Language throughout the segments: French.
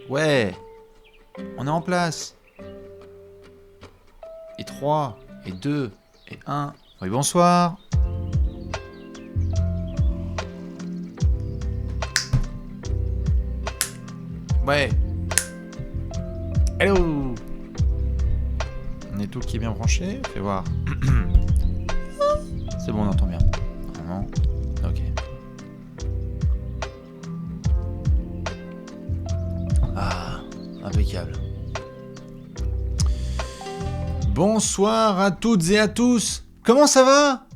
Ouais, on est en place. Et 3, et 2, et 1. Oui, bonsoir. Ouais. Hello. On est tout qui est bien branché. Fais voir. C'est bon, on entend bien. Normalement. Ok. Ah, impeccable. Bonsoir à toutes et à tous. Comment ça va?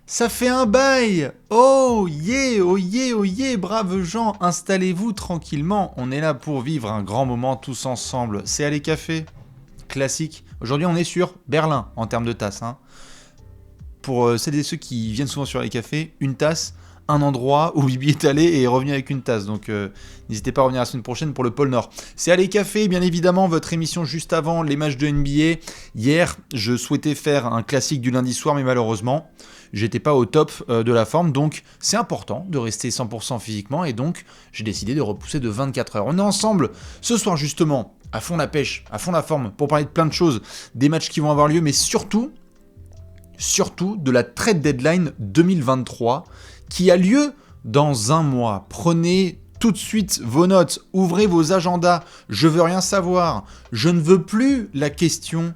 Ça fait un bail. Oh yeah, braves gens, installez-vous tranquillement. On est là pour vivre un grand moment tous ensemble. C'est Allez Café, classique. Aujourd'hui, on est sur Berlin en termes de tasse. Pour celles et ceux qui viennent souvent sur Allez Café, une tasse, un endroit où Bibi est allé et est revenu avec une tasse. Donc n'hésitez pas à revenir la semaine prochaine pour le pôle Nord. C'est Allez Café, bien évidemment, votre émission juste avant les matchs de NBA. Hier, je souhaitais faire un classique du lundi soir, mais malheureusement, j'étais pas au top de la forme. Donc c'est important de rester 100% physiquement et donc j'ai décidé de repousser de 24 heures. On est ensemble ce soir justement, à fond la pêche, à fond la forme, pour parler de plein de choses, des matchs qui vont avoir lieu, mais surtout de la trade deadline 2023 qui a lieu dans un mois. Prenez tout de suite vos notes, ouvrez vos agendas, je veux rien savoir, je ne veux plus la question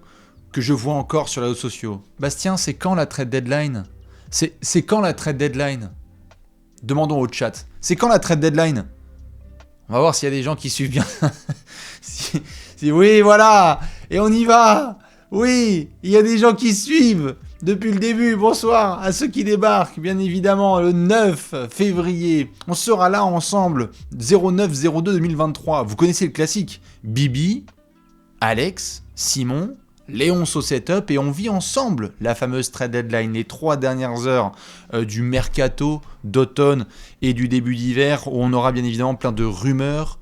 que je vois encore sur les réseaux sociaux. Bastien, c'est quand la trade deadline ? C'est quand la trade deadline ? Demandons au chat. C'est quand la trade deadline ? On va voir s'il y a des gens qui suivent bien. Oui, voilà, et on y va. Oui, il y a des gens qui suivent depuis le début. Bonsoir à ceux qui débarquent, bien évidemment, le 9 février. On sera là ensemble, 09-02-2023. Vous connaissez le classique. Bibi, Alex, Simon, Léon au setup et on vit ensemble la fameuse trade deadline, les 3 dernières heures du mercato d'automne et du début d'hiver où on aura bien évidemment plein de rumeurs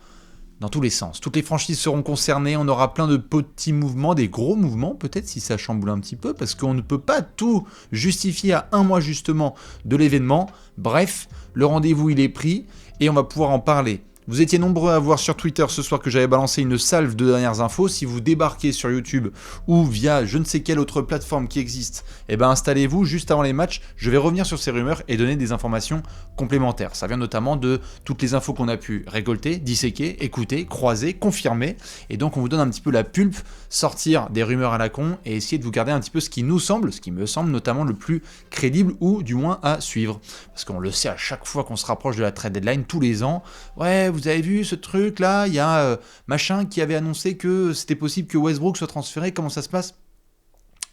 dans tous les sens. Toutes les franchises seront concernées, on aura plein de petits mouvements, des gros mouvements peut-être si ça chamboule un petit peu, parce qu'on ne peut pas tout justifier à un mois justement de l'événement. Bref, le rendez-vous il est pris et on va pouvoir en parler. Vous étiez nombreux à voir sur Twitter ce soir que j'avais balancé une salve de dernières infos. Si vous débarquez sur YouTube ou via je ne sais quelle autre plateforme qui existe, installez-vous juste avant les matchs. Je vais revenir sur ces rumeurs et donner des informations complémentaires. Ça vient notamment de toutes les infos qu'on a pu récolter, disséquer, écouter, croiser, confirmer. Et donc on vous donne un petit peu la pulpe, sortir des rumeurs à la con et essayer de vous garder un petit peu ce qui nous semble, ce qui me semble notamment le plus crédible ou du moins à suivre. Parce qu'on le sait à chaque fois qu'on se rapproche de la trade deadline, tous les ans, ouais, vous avez vu ce truc là, il y a machin qui avait annoncé que c'était possible que Westbrook soit transféré, comment ça se passe ?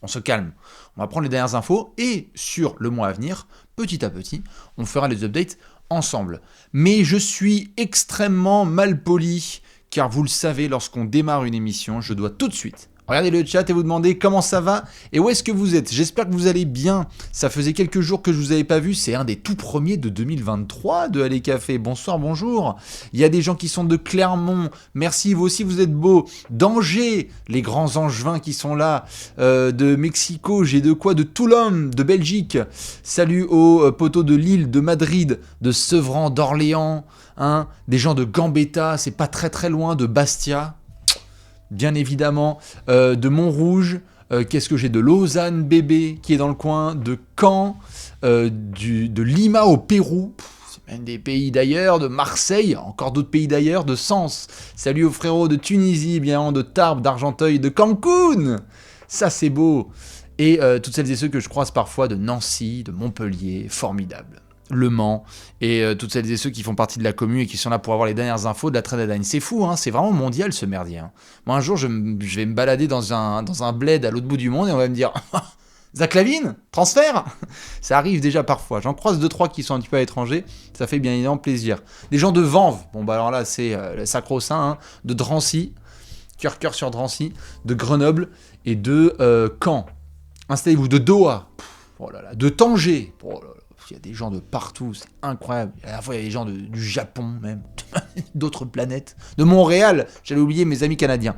On se calme, on va prendre les dernières infos et sur le mois à venir, petit à petit, on fera les updates ensemble. Mais je suis extrêmement malpoli, car vous le savez, lorsqu'on démarre une émission, je dois tout de suite regardez le chat et vous demandez comment ça va et où est-ce que vous êtes. J'espère que vous allez bien. Ça faisait quelques jours que je vous avais pas vu. C'est un des tout premiers de 2023 de Allez Café. Bonsoir, bonjour. Il y a des gens qui sont de Clermont. Merci, vous aussi vous êtes beaux. d'Angers, les grands angevins qui sont là. De Mexico, j'ai de quoi ? De Toulon, de Belgique. Salut aux poteaux de Lille, de Madrid, de Sevran, d'Orléans. Des gens de Gambetta, c'est pas très très loin, de Bastia. Bien évidemment, de Montrouge, qu'est-ce que j'ai ? De Lausanne, bébé, qui est dans le coin, de Caen, de Lima au Pérou, c'est même des pays d'ailleurs, de Marseille, encore d'autres pays d'ailleurs, de Sens, salut aux frérots de Tunisie, bien de Tarbes, d'Argenteuil, de Cancun, ça c'est beau, et toutes celles et ceux que je croise parfois de Nancy, de Montpellier, formidable. Le Mans, et toutes celles et ceux qui font partie de la commune et qui sont là pour avoir les dernières infos de la trade deadline. C'est fou, c'est vraiment mondial ce merdier. Moi un jour je vais me balader dans un bled à l'autre bout du monde et on va me dire Zach LaVine, transfert. Ça arrive déjà parfois, j'en croise 2-3 qui sont un petit peu à l'étranger, ça fait bien évidemment plaisir. Des gens de Vanves, bon bah alors là c'est le sacro-saint, de Drancy, cœur sur Drancy, de Grenoble et de Caen. Installez-vous, de Doha, oh là là, de Tanger, oh là là. Il y a des gens de partout, c'est incroyable. À la fois, il y a des gens du Japon, même, d'autres planètes. De Montréal, j'allais oublier mes amis canadiens.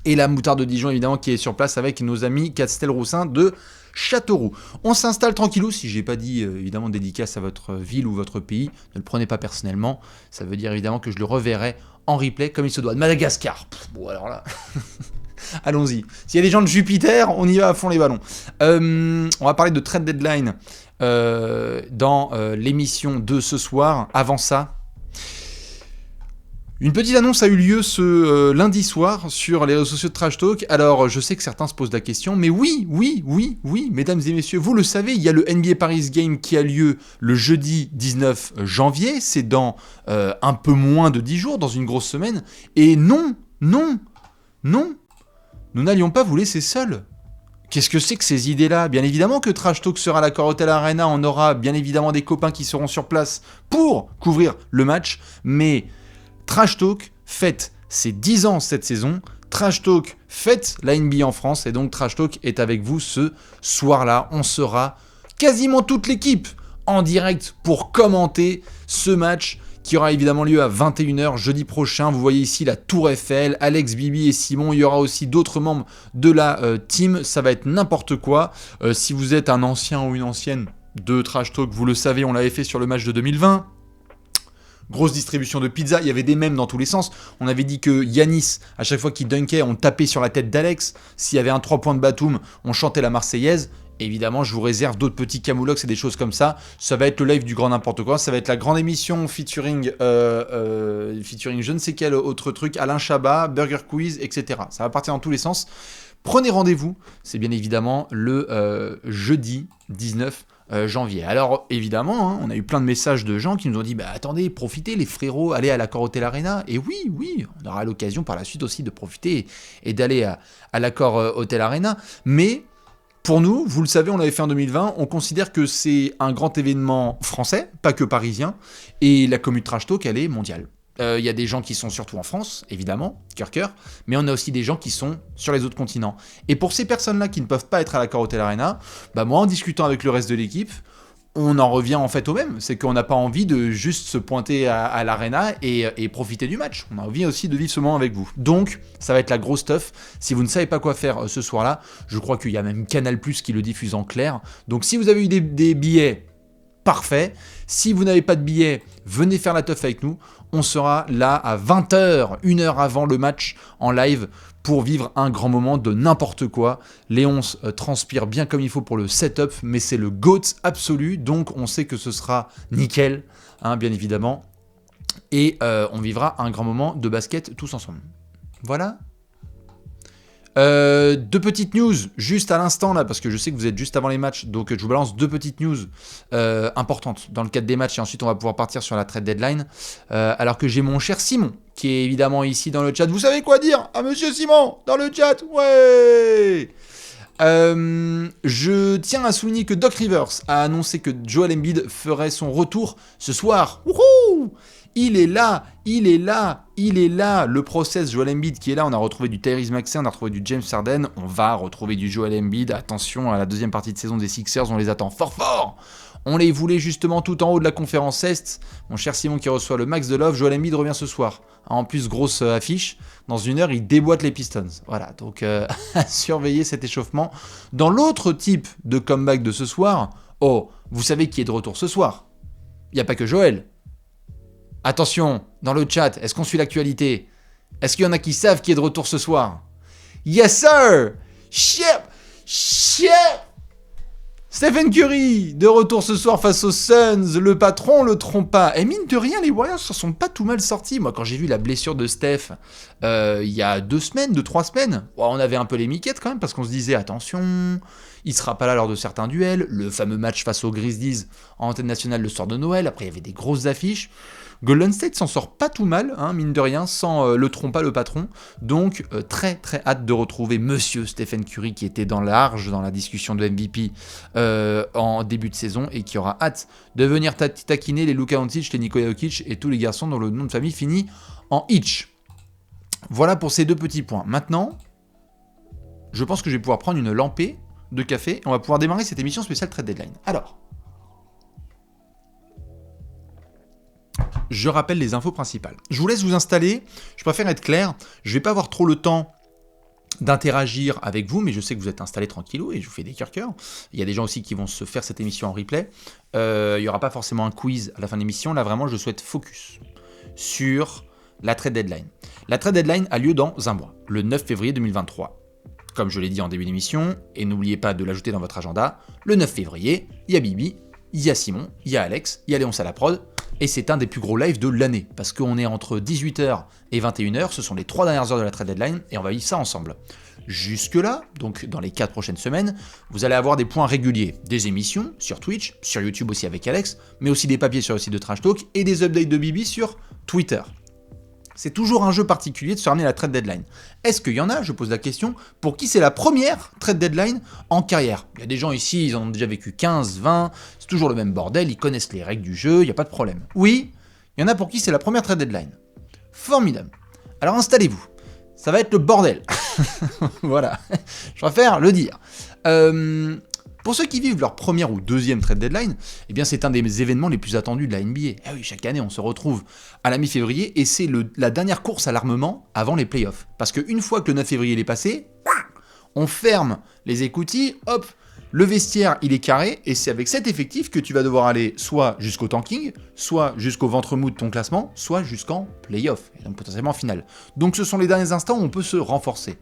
Et la moutarde de Dijon, évidemment, qui est sur place avec nos amis Castelroussin de Châteauroux. On s'installe tranquillou. Si j'ai pas dit, évidemment, dédicace à votre ville ou votre pays, ne le prenez pas personnellement. Ça veut dire, évidemment, que je le reverrai en replay comme il se doit. De Madagascar. Bon, alors là... Allons-y. S'il y a des gens de Jupiter, on y va à fond les ballons. On va parler de trade deadline dans l'émission de ce soir. Avant ça... Une petite annonce a eu lieu ce lundi soir sur les réseaux sociaux de Trash Talk. Alors, je sais que certains se posent la question, mais oui, mesdames et messieurs, vous le savez, il y a le NBA Paris Game qui a lieu le jeudi 19 janvier. C'est dans un peu moins de 10 jours, dans une grosse semaine. Et non, nous n'allions pas vous laisser seuls. Qu'est-ce que c'est que ces idées-là ? Bien évidemment que Trash Talk sera à l'Accor Hotel Arena. On aura bien évidemment des copains qui seront sur place pour couvrir le match. Mais... Trash Talk fête ses 10 ans cette saison, Trash Talk fête la NBA en France, et donc Trash Talk est avec vous ce soir-là. On sera quasiment toute l'équipe en direct pour commenter ce match qui aura évidemment lieu à 21h jeudi prochain. Vous voyez ici la Tour Eiffel, Alex, Bibi et Simon. Il y aura aussi d'autres membres de la team. Ça va être n'importe quoi. Si vous êtes un ancien ou une ancienne de Trash Talk, vous le savez, on l'avait fait sur le match de 2020. Grosse distribution de pizza, il y avait des mèmes dans tous les sens. On avait dit que Yanis, à chaque fois qu'il dunkait, on tapait sur la tête d'Alex. S'il y avait un 3 points de Batum, on chantait la Marseillaise. Évidemment, je vous réserve d'autres petits camoulox et des choses comme ça. Ça va être le live du grand n'importe quoi. Ça va être la grande émission featuring je ne sais quel autre truc, Alain Chabat, Burger Quiz, etc. Ça va partir dans tous les sens. Prenez rendez-vous, c'est bien évidemment le jeudi 19 janvier. Alors évidemment, hein, on a eu plein de messages de gens qui nous ont dit attendez, profitez les frérots, allez à l'Accor Hotel Arena. Et oui, on aura l'occasion par la suite aussi de profiter et d'aller à l'Accor Hotel Arena. Mais pour nous, vous le savez, on l'avait fait en 2020, on considère que c'est un grand événement français, pas que parisien, et la commu Trash Talk, elle est mondiale. Il y a des gens qui sont surtout en France, évidemment, cœur, mais on a aussi des gens qui sont sur les autres continents. Et pour ces personnes-là qui ne peuvent pas être à l'Accor Hotel Arena, moi, en discutant avec le reste de l'équipe, on en revient en fait au même. C'est qu'on n'a pas envie de juste se pointer à l'Arena et profiter du match. On a envie aussi de vivre ce moment avec vous. Donc, ça va être la grosse stuff. Si vous ne savez pas quoi faire ce soir-là, je crois qu'il y a même Canal+ qui le diffuse en clair. Donc, si vous avez eu des billets, parfait. Si vous n'avez pas de billets, venez faire la teuf avec nous. On sera là à 20h, une heure avant le match en live pour vivre un grand moment de n'importe quoi. Léonce transpire bien comme il faut pour le setup, mais c'est le GOAT absolu, donc on sait que ce sera nickel, hein, bien évidemment. Et on vivra un grand moment de basket tous ensemble. Voilà. Deux petites news juste à l'instant là, parce que je sais que vous êtes juste avant les matchs, donc je vous balance deux petites news importantes dans le cadre des matchs, et ensuite on va pouvoir partir sur la trade deadline, alors que j'ai mon cher Simon qui est évidemment ici dans le chat. Vous savez quoi dire à monsieur Simon dans le chat? Ouais. Je tiens à souligner que Doc Rivers a annoncé que Joel Embiid ferait son retour ce soir. Wouhou! Il est là, le process Joel Embiid qui est là. On a retrouvé du Tyrese Maxey, on a retrouvé du James Harden, on va retrouver du Joel Embiid. Attention à la deuxième partie de saison des Sixers, on les attend fort. On les voulait justement tout en haut de la conférence Est. Mon cher Simon qui reçoit le max de love, Joel Embiid revient ce soir. En plus, grosse affiche, dans une heure, il déboîte les Pistons. Voilà, donc à surveiller cet échauffement. Dans l'autre type de comeback de ce soir, vous savez qui est de retour ce soir? Il n'y a pas que Joel. Attention, dans le chat, est-ce qu'on suit l'actualité? Est-ce qu'il y en a qui savent qui est de retour ce soir? Yes sir! Shit! Stephen Curry, de retour ce soir face aux Suns, le patron le trompe pas. Et mine de rien, les Warriors se sont pas tout mal sortis. Moi, quand j'ai vu la blessure de Steph, il y a 3 semaines, on avait un peu les miquettes quand même, parce qu'on se disait, attention, il sera pas là lors de certains duels. Le fameux match face aux Grizzlies en antenne nationale le soir de Noël. Après, il y avait des grosses affiches. Golden State s'en sort pas tout mal, hein, mine de rien, sans le trompe pas le patron. Donc, très hâte de retrouver monsieur Stephen Curry qui était dans la discussion de MVP en début de saison et qui aura hâte de venir taquiner les Luka Doncic, les Nikola Jokic et tous les garçons dont le nom de famille finit en Itch. Voilà pour ces deux petits points. Maintenant, je pense que je vais pouvoir prendre une lampée de café et on va pouvoir démarrer cette émission spéciale Trade Deadline. Alors, je rappelle les infos principales. Je vous laisse vous installer, je préfère être clair, je vais pas avoir trop le temps d'interagir avec vous, mais je sais que vous êtes installés tranquillou et je vous fais des cœurs. Il y a des gens aussi qui vont se faire cette émission en replay. Il n'y aura pas forcément un quiz à la fin de l'émission. Là, vraiment, je souhaite focus sur la trade deadline. La trade deadline a lieu dans un mois, le 9 février 2023. Comme je l'ai dit en début d'émission, et n'oubliez pas de l'ajouter dans votre agenda, le 9 février, il y a Bibi, il y a Simon, il y a Alex, il y a Léon Salaprod, et c'est un des plus gros lives de l'année, parce qu'on est entre 18h et 21h, ce sont les 3 dernières heures de la trade deadline, et on va vivre ça ensemble. Jusque-là, donc dans les 4 prochaines semaines, vous allez avoir des points réguliers, des émissions sur Twitch, sur YouTube aussi avec Alex, mais aussi des papiers sur le site de Trash Talk, et des updates de Bibi sur Twitter. C'est toujours un jeu particulier de se ramener à la trade deadline. Est-ce qu'il y en a, je pose la question, pour qui c'est la première trade deadline en carrière? Il y a des gens ici, ils en ont déjà vécu 15, 20, c'est toujours le même bordel, ils connaissent les règles du jeu, il n'y a pas de problème. Oui, il y en a pour qui c'est la première trade deadline. Formidable. Alors installez-vous, ça va être le bordel. Voilà, je préfère le dire. Pour ceux qui vivent leur première ou deuxième trade deadline, eh bien c'est un des événements les plus attendus de la NBA. Ah oui, chaque année on se retrouve à la mi-février et c'est la dernière course à l'armement avant les playoffs. Parce qu'une fois que le 9 février est passé, on ferme les écoutilles, hop, le vestiaire il est carré et c'est avec cet effectif que tu vas devoir aller soit jusqu'au tanking, soit jusqu'au ventre mou de ton classement, soit jusqu'en playoff, et donc potentiellement en finale. Donc ce sont les derniers instants où on peut se renforcer.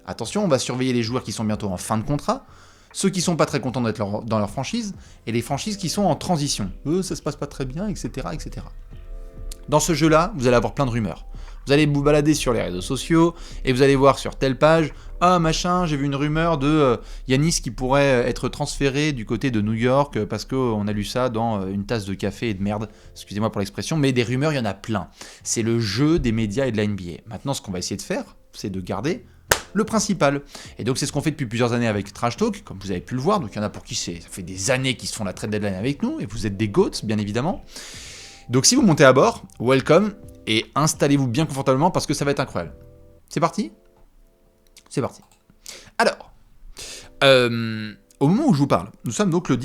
Attention, on va surveiller les joueurs qui sont bientôt en fin de contrat, ceux qui sont pas très contents d'être dans leur franchise, et les franchises qui sont en transition. Ça se passe pas très bien, etc., etc. Dans ce jeu-là, vous allez avoir plein de rumeurs. Vous allez vous balader sur les réseaux sociaux, et vous allez voir sur telle page, ah machin, j'ai vu une rumeur de Yanis qui pourrait être transféré du côté de New York, parce qu'on a lu ça dans une tasse de café et de merde, excusez-moi pour l'expression, mais des rumeurs, il y en a plein. C'est le jeu des médias et de la NBA. Maintenant, ce qu'on va essayer de faire, c'est de garder le principal. Et donc c'est ce qu'on fait depuis plusieurs années avec Trash Talk, comme vous avez pu le voir, donc il y en a pour qui ça fait des années qu'ils se font la trade deadline avec nous, et vous êtes des GOATs, bien évidemment. Donc si vous montez à bord, welcome, et installez-vous bien confortablement parce que ça va être incroyable. C'est parti ? C'est parti. Alors, au moment où je vous parle, nous sommes donc le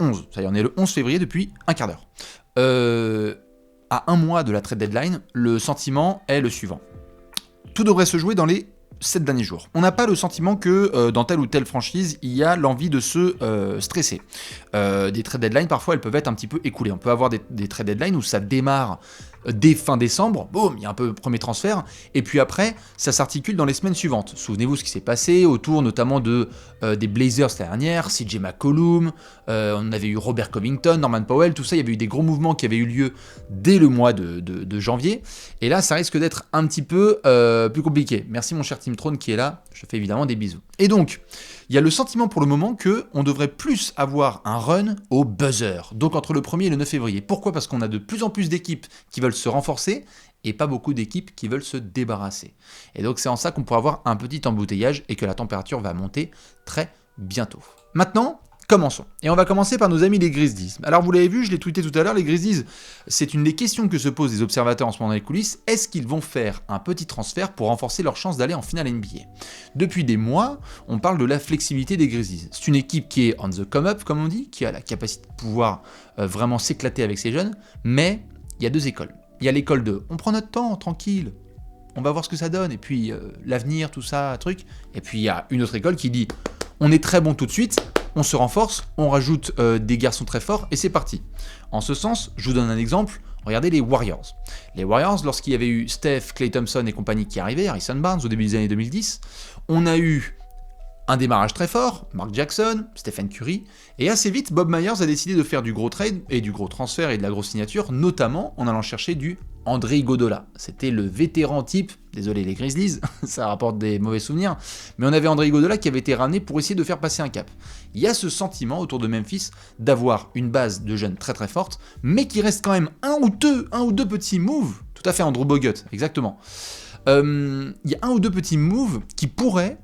11, ça y est, on est le 11 février depuis un quart d'heure. À un mois de la trade deadline, le sentiment est le suivant. Tout devrait se jouer dans les 7 derniers jours. On n'a pas le sentiment que dans telle ou telle franchise, il y a l'envie de se stresser. Des trade deadlines, parfois, elles peuvent être un petit peu écoulées. On peut avoir des trade deadlines où ça démarre dès fin décembre, boum, il y a un peu premier transfert, et puis après, ça s'articule dans les semaines suivantes. Souvenez-vous ce qui s'est passé autour notamment des Blazers l'année dernière, CJ McCollum, on avait eu Robert Covington, Norman Powell, tout ça, il y avait eu des gros mouvements qui avaient eu lieu dès le mois de janvier, et là, ça risque d'être un petit peu plus compliqué. Merci mon cher Tim Throne qui est là, je te fais évidemment des bisous. Et donc, il y a le sentiment pour le moment qu'on devrait plus avoir un run au buzzer, donc entre le 1er et le 9 février. Pourquoi ? Parce qu'on a de plus en plus d'équipes qui veulent se renforcer et pas beaucoup d'équipes qui veulent se débarrasser. Et donc c'est en ça qu'on pourra avoir un petit embouteillage et que la température va monter très bientôt. Maintenant, commençons. Et on va commencer par nos amis les Grizzlies. Alors vous l'avez vu, je l'ai tweeté tout à l'heure, les Grizzlies, c'est une des questions que se posent les observateurs en ce moment dans les coulisses. Est-ce qu'ils vont faire un petit transfert pour renforcer leurs chances d'aller en finale NBA ? Depuis des mois, on parle de la flexibilité des Grizzlies. C'est une équipe qui est on the come up, comme on dit, qui a la capacité de pouvoir vraiment s'éclater avec ses jeunes, mais il y a deux écoles. Il y a l'école de on prend notre temps, tranquille, on va voir ce que ça donne, et puis l'avenir, tout ça, truc. Et puis il y a une autre école qui dit on est très bon tout de suite, on se renforce, on rajoute des garçons très forts, et c'est parti. En ce sens, je vous donne un exemple, regardez les Warriors. Les Warriors, lorsqu'il y avait eu Steph, Klay Thompson et compagnie qui arrivaient, Harrison Barnes au début des années 2010, on a eu un démarrage très fort, Mark Jackson, Stephen Curry, et assez vite, Bob Myers a décidé de faire du gros trade et du gros transfert et de la grosse signature, notamment en allant chercher du André Iguodala. C'était le vétéran type, désolé les Grizzlies, ça rapporte des mauvais souvenirs, mais on avait André Iguodala qui avait été ramené pour essayer de faire passer un cap. Il y a ce sentiment autour de Memphis d'avoir une base de jeunes très très forte, mais qui reste quand même un ou deux petits moves, tout à fait Andrew Bogut, exactement. Il y a un ou deux petits moves qui pourraient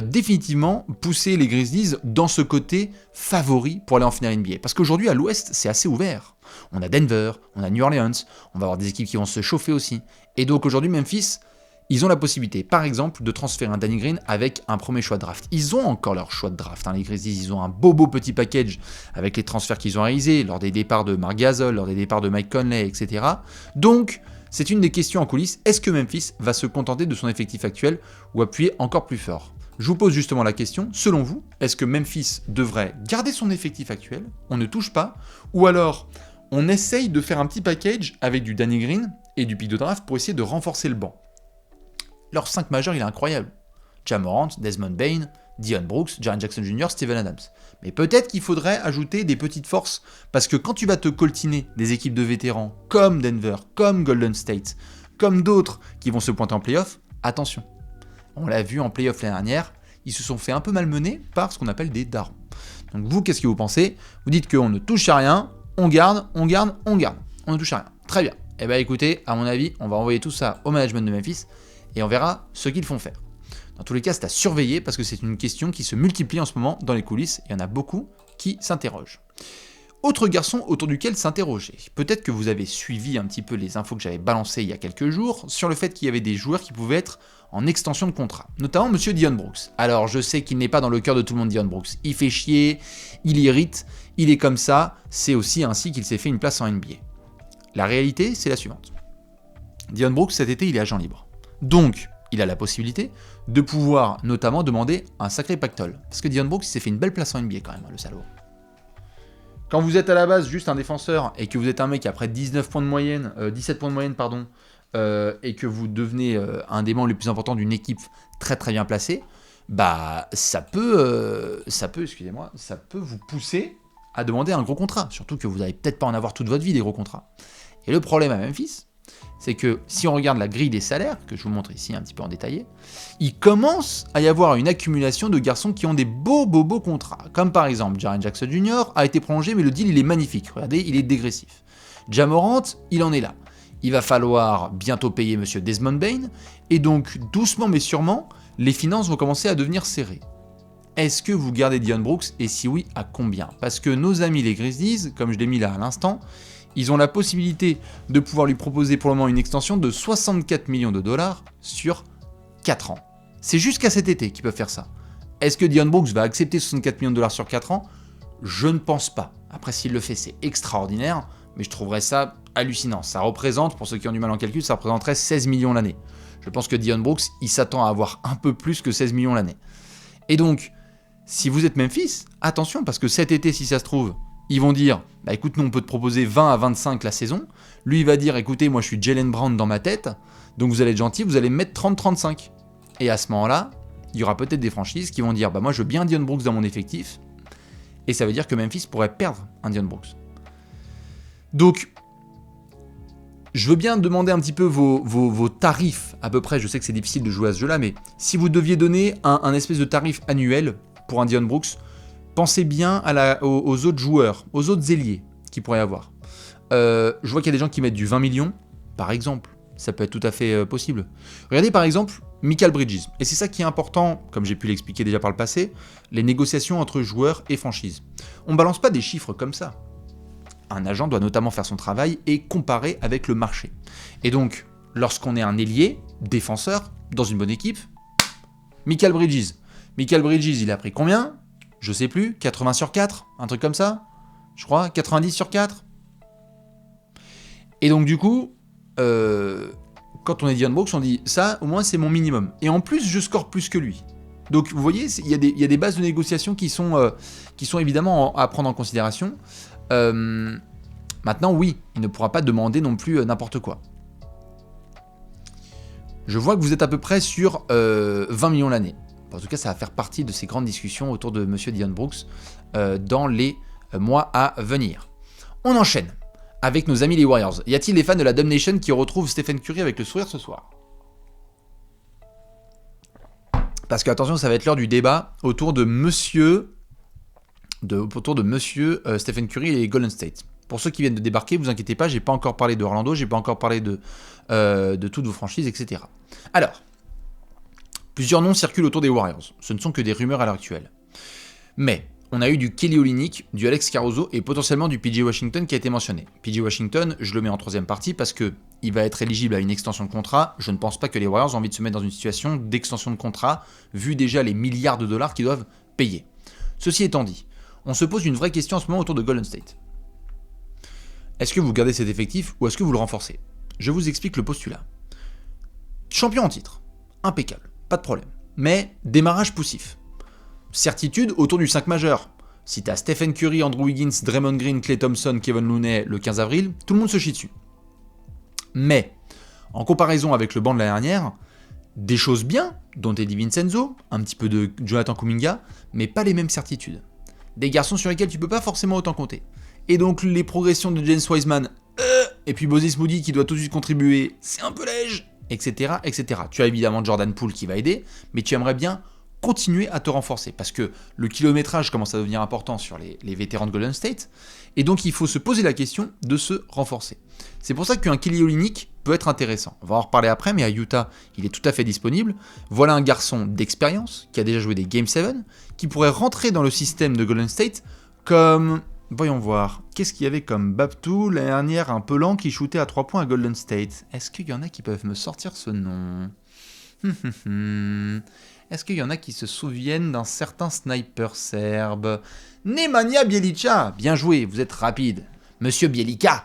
définitivement pousser les Grizzlies dans ce côté favori pour aller en finale NBA. Parce qu'aujourd'hui, à l'Ouest, c'est assez ouvert. On a Denver, on a New Orleans, on va avoir des équipes qui vont se chauffer aussi. Et donc aujourd'hui, Memphis, ils ont la possibilité, par exemple, de transférer un Danny Green avec un premier choix de draft. Ils ont encore leur choix de draft, les Grizzlies, ils ont un beau petit package avec les transferts qu'ils ont réalisés, lors des départs de Marc Gasol, lors des départs de Mike Conley, etc. Donc, C'est une des questions en coulisses, est-ce que Memphis va se contenter de son effectif actuel ou appuyer encore plus fort? Je vous pose justement la question, selon vous, est-ce que Memphis devrait garder son effectif actuel, on ne touche pas, ou alors on essaye de faire un petit package avec du Danny Green et du pick de draft pour essayer de renforcer le banc? Leur 5 majeur, il est incroyable. Ja Morant, Desmond Bane, Dillon Brooks, Jaren Jackson Jr., Steven Adams. Mais peut-être qu'il faudrait ajouter des petites forces, parce que quand tu vas te coltiner des équipes de vétérans comme Denver, comme Golden State, comme d'autres qui vont se pointer en playoff, attention. On l'a vu en playoff l'année dernière, ils se sont fait un peu malmener par ce qu'on appelle des darons. Donc vous, qu'est-ce que vous pensez? Vous dites qu'on ne touche à rien, on garde, on garde, on garde. On ne touche à rien. Très bien. Eh bien écoutez, à mon avis, on va envoyer tout ça au management de Memphis et on verra ce qu'ils font faire. Dans tous les cas, c'est à surveiller parce que c'est une question qui se multiplie en ce moment dans les coulisses. Il y en a beaucoup qui s'interrogent. Autre garçon autour duquel s'interroger. Peut-être que vous avez suivi un petit peu les infos que j'avais balancées il y a quelques jours sur le fait qu'il y avait des joueurs qui pouvaient être en extension de contrat, notamment Monsieur Dillon Brooks. Alors je sais qu'il n'est pas dans le cœur de tout le monde, Dillon Brooks. Il fait chier, il irrite, il est comme ça. C'est aussi ainsi qu'il s'est fait une place en NBA. La réalité, c'est la suivante. Dillon Brooks, cet été, il est agent libre. Donc, il a la possibilité de pouvoir notamment demander un sacré pactole. Parce que Dillon Brooks, il s'est fait une belle place en NBA quand même, le salaud. Quand vous êtes à la base juste un défenseur et que vous êtes un mec après 17 points de moyenne, et que vous devenez un des membres les plus importants d'une équipe très très bien placée, bah ça peut vous pousser à demander un gros contrat. Surtout que vous n'allez peut-être pas en avoir toute votre vie des gros contrats. Et le problème à Memphis, c'est que si on regarde la grille des salaires, que je vous montre ici un petit peu en détaillé, il commence à y avoir une accumulation de garçons qui ont des beaux contrats. Comme par exemple, Jaren Jackson Jr. a été prolongé, mais le deal il est magnifique. Regardez, il est dégressif. Ja Morant, il en est là. Il va falloir bientôt payer Monsieur Desmond Bane, et donc doucement mais sûrement, les finances vont commencer à devenir serrées. Est-ce que vous gardez Dillon Brooks, et si oui, à combien? Parce que nos amis les Grizzlies, comme je l'ai mis là à l'instant, ils ont la possibilité de pouvoir lui proposer pour le moment une extension de 64 millions de dollars sur 4 ans. C'est jusqu'à cet été qu'ils peuvent faire ça. Est-ce que Dillon Brooks va accepter 64 millions de dollars sur 4 ans? Je ne pense pas. Après, s'il le fait, c'est extraordinaire, mais je trouverais ça hallucinant. Ça représente, pour ceux qui ont du mal en calcul, ça représenterait 16 millions l'année. Je pense que Dillon Brooks, il s'attend à avoir un peu plus que 16 millions l'année. Et donc, si vous êtes Memphis, attention, parce que cet été, si ça se trouve, ils vont dire, bah écoute, nous on peut te proposer 20 à 25 la saison. Lui il va dire, écoutez, moi je suis Jaylen Brown dans ma tête, donc vous allez être gentil, vous allez me mettre 30-35. Et à ce moment-là, il y aura peut-être des franchises qui vont dire, bah moi je veux bien Dillon Brooks dans mon effectif. Et ça veut dire que Memphis pourrait perdre un Dillon Brooks. Donc, je veux bien demander un petit peu vos tarifs à peu près. Je sais que c'est difficile de jouer à ce jeu-là, mais si vous deviez donner un espèce de tarif annuel pour un Dillon Brooks, pensez bien aux autres joueurs, aux autres ailiers qu'il pourrait y avoir. Je vois qu'il y a des gens qui mettent du 20 millions, par exemple. Ça peut être tout à fait possible. Regardez par exemple Mikal Bridges. Et c'est ça qui est important, comme j'ai pu l'expliquer déjà par le passé, les négociations entre joueurs et franchises. On ne balance pas des chiffres comme ça. Un agent doit notamment faire son travail et comparer avec le marché. Et donc, lorsqu'on est un ailier, défenseur, dans une bonne équipe, Mikal Bridges. Mikal Bridges, il a pris combien ? Je sais plus, 80 sur 4, un truc comme ça, je crois, 90 sur 4. Et donc du coup, quand on est Dillon Brooks, on dit ça, au moins c'est mon minimum. Et en plus, je score plus que lui. Donc vous voyez, il y a des bases de négociation qui sont évidemment à prendre en considération. Maintenant, oui, il ne pourra pas demander non plus n'importe quoi. Je vois que vous êtes à peu près sur 20 millions l'année. En tout cas, ça va faire partie de ces grandes discussions autour de Monsieur Dillon Brooks dans les mois à venir. On enchaîne avec nos amis les Warriors. Y a-t-il des fans de la Dub Nation qui retrouvent Stephen Curry avec le sourire ce soir? Parce que attention, ça va être l'heure du débat autour de Monsieur Stephen Curry et Golden State. Pour ceux qui viennent de débarquer, vous inquiétez pas, j'ai pas encore parlé de Orlando, j'ai pas encore parlé de toutes vos franchises, etc. Alors, plusieurs noms circulent autour des Warriors. Ce ne sont que des rumeurs à l'heure actuelle. Mais on a eu du Kelly Olynyk, du Alex Caruso et potentiellement du PJ Washington qui a été mentionné. PJ Washington, je le mets en troisième partie parce qu'il va être éligible à une extension de contrat. Je ne pense pas que les Warriors ont envie de se mettre dans une situation d'extension de contrat, vu déjà les milliards de dollars qu'ils doivent payer. Ceci étant dit, on se pose une vraie question en ce moment autour de Golden State. Est-ce que vous gardez cet effectif ou est-ce que vous le renforcez ? je vous explique le postulat. Champion en titre, impeccable, pas de problème. Mais démarrage poussif. Certitude autour du 5 majeur. Si t'as Stephen Curry, Andrew Wiggins, Draymond Green, Klay Thompson, Kevin Looney le 15 avril, tout le monde se chie dessus. Mais, en comparaison avec le banc de l'année dernière, des choses bien, dont Eddie Vincenzo, un petit peu de Jonathan Kuminga, mais pas les mêmes certitudes. Des garçons sur lesquels tu peux pas forcément autant compter. Et donc les progressions de James Wiseman, et puis Moses Moody qui doit tout de suite contribuer, c'est un peu léger, etc., etc. Tu as évidemment Jordan Poole qui va aider, mais tu aimerais bien continuer à te renforcer, parce que le kilométrage commence à devenir important sur les vétérans de Golden State, et donc il faut se poser la question de se renforcer. C'est pour ça qu'un Kelly Olynyk peut être intéressant. On va en reparler après, mais à Utah, il est tout à fait disponible. Voilà un garçon d'expérience, qui a déjà joué des Game 7, qui pourrait rentrer dans le système de Golden State comme... Voyons voir, qu'est-ce qu'il y avait comme Babtou l'année dernière, un peu lent, qui shootait à 3 points à Golden State? Est-ce qu'il y en a qui peuvent me sortir ce nom? Est-ce qu'il y en a qui se souviennent d'un certain sniper serbe? Nemanja Bjelica, bien joué, vous êtes rapide. Monsieur Bjelica,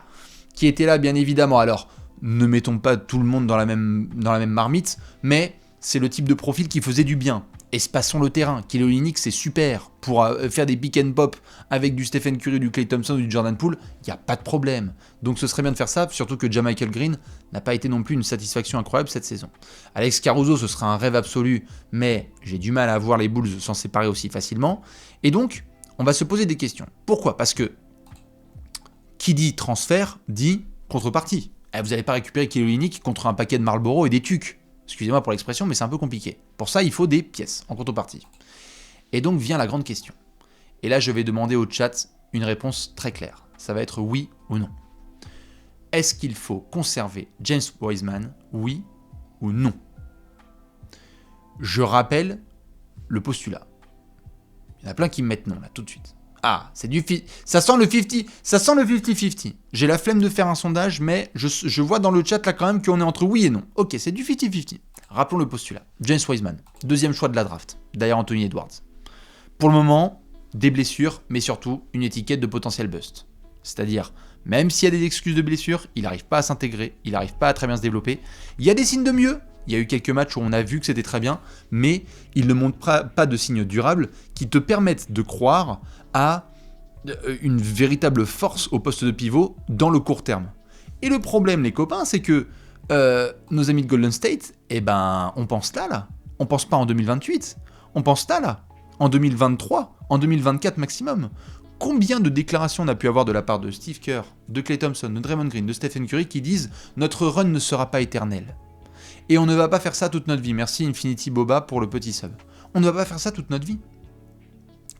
qui était là bien évidemment. Alors, ne mettons pas tout le monde dans la même marmite, mais c'est le type de profil qui faisait du bien. Espaçons le terrain. Kelly Olynyk, c'est super. Pour faire des pick and pop avec du Stephen Curry, du Klay Thompson ou du Jordan Poole, il n'y a pas de problème. Donc ce serait bien de faire ça, surtout que JaMychal Green n'a pas été non plus une satisfaction incroyable cette saison. Alex Caruso, ce serait un rêve absolu, mais j'ai du mal à voir les Bulls s'en séparer aussi facilement. Et donc, on va se poser des questions. Pourquoi? Parce que qui dit transfert dit contrepartie. Vous n'allez pas récupérer Kelly Olynyk contre un paquet de Marlboro et des tucs. Excusez-moi pour l'expression, mais c'est un peu compliqué. Pour ça, il faut des pièces en contrepartie. Et donc vient la grande question. Et là, je vais demander au chat une réponse très claire. Ça va être oui ou non. Est-ce qu'il faut conserver James Wiseman, oui ou non? Je rappelle le postulat. Il y en a plein qui me mettent non, là, tout de suite. Ah, ça sent le 50-50. J'ai la flemme de faire un sondage, mais je vois dans le chat là quand même qu'on est entre oui et non. Ok, c'est du 50-50. Rappelons le postulat. James Wiseman, deuxième choix de la draft, derrière Anthony Edwards. Pour le moment, des blessures, mais surtout une étiquette de potentiel bust. C'est-à-dire, même s'il y a des excuses de blessure, il n'arrive pas à s'intégrer, il n'arrive pas à très bien se développer. Il y a des signes de mieux. Il y a eu quelques matchs où on a vu que c'était très bien, mais il ne montre pas de signes durables qui te permettent de croire à une véritable force au poste de pivot dans le court terme. Et le problème, les copains, c'est que nos amis de Golden State, on pense là. On pense pas en 2028. On pense là. En 2023, en 2024 maximum. Combien de déclarations on a pu avoir de la part de Steve Kerr, de Klay Thompson, de Draymond Green, de Stephen Curry qui disent « Notre run ne sera pas éternel ». Et on ne va pas faire ça toute notre vie. Merci Infinity Boba pour le petit sub. On ne va pas faire ça toute notre vie.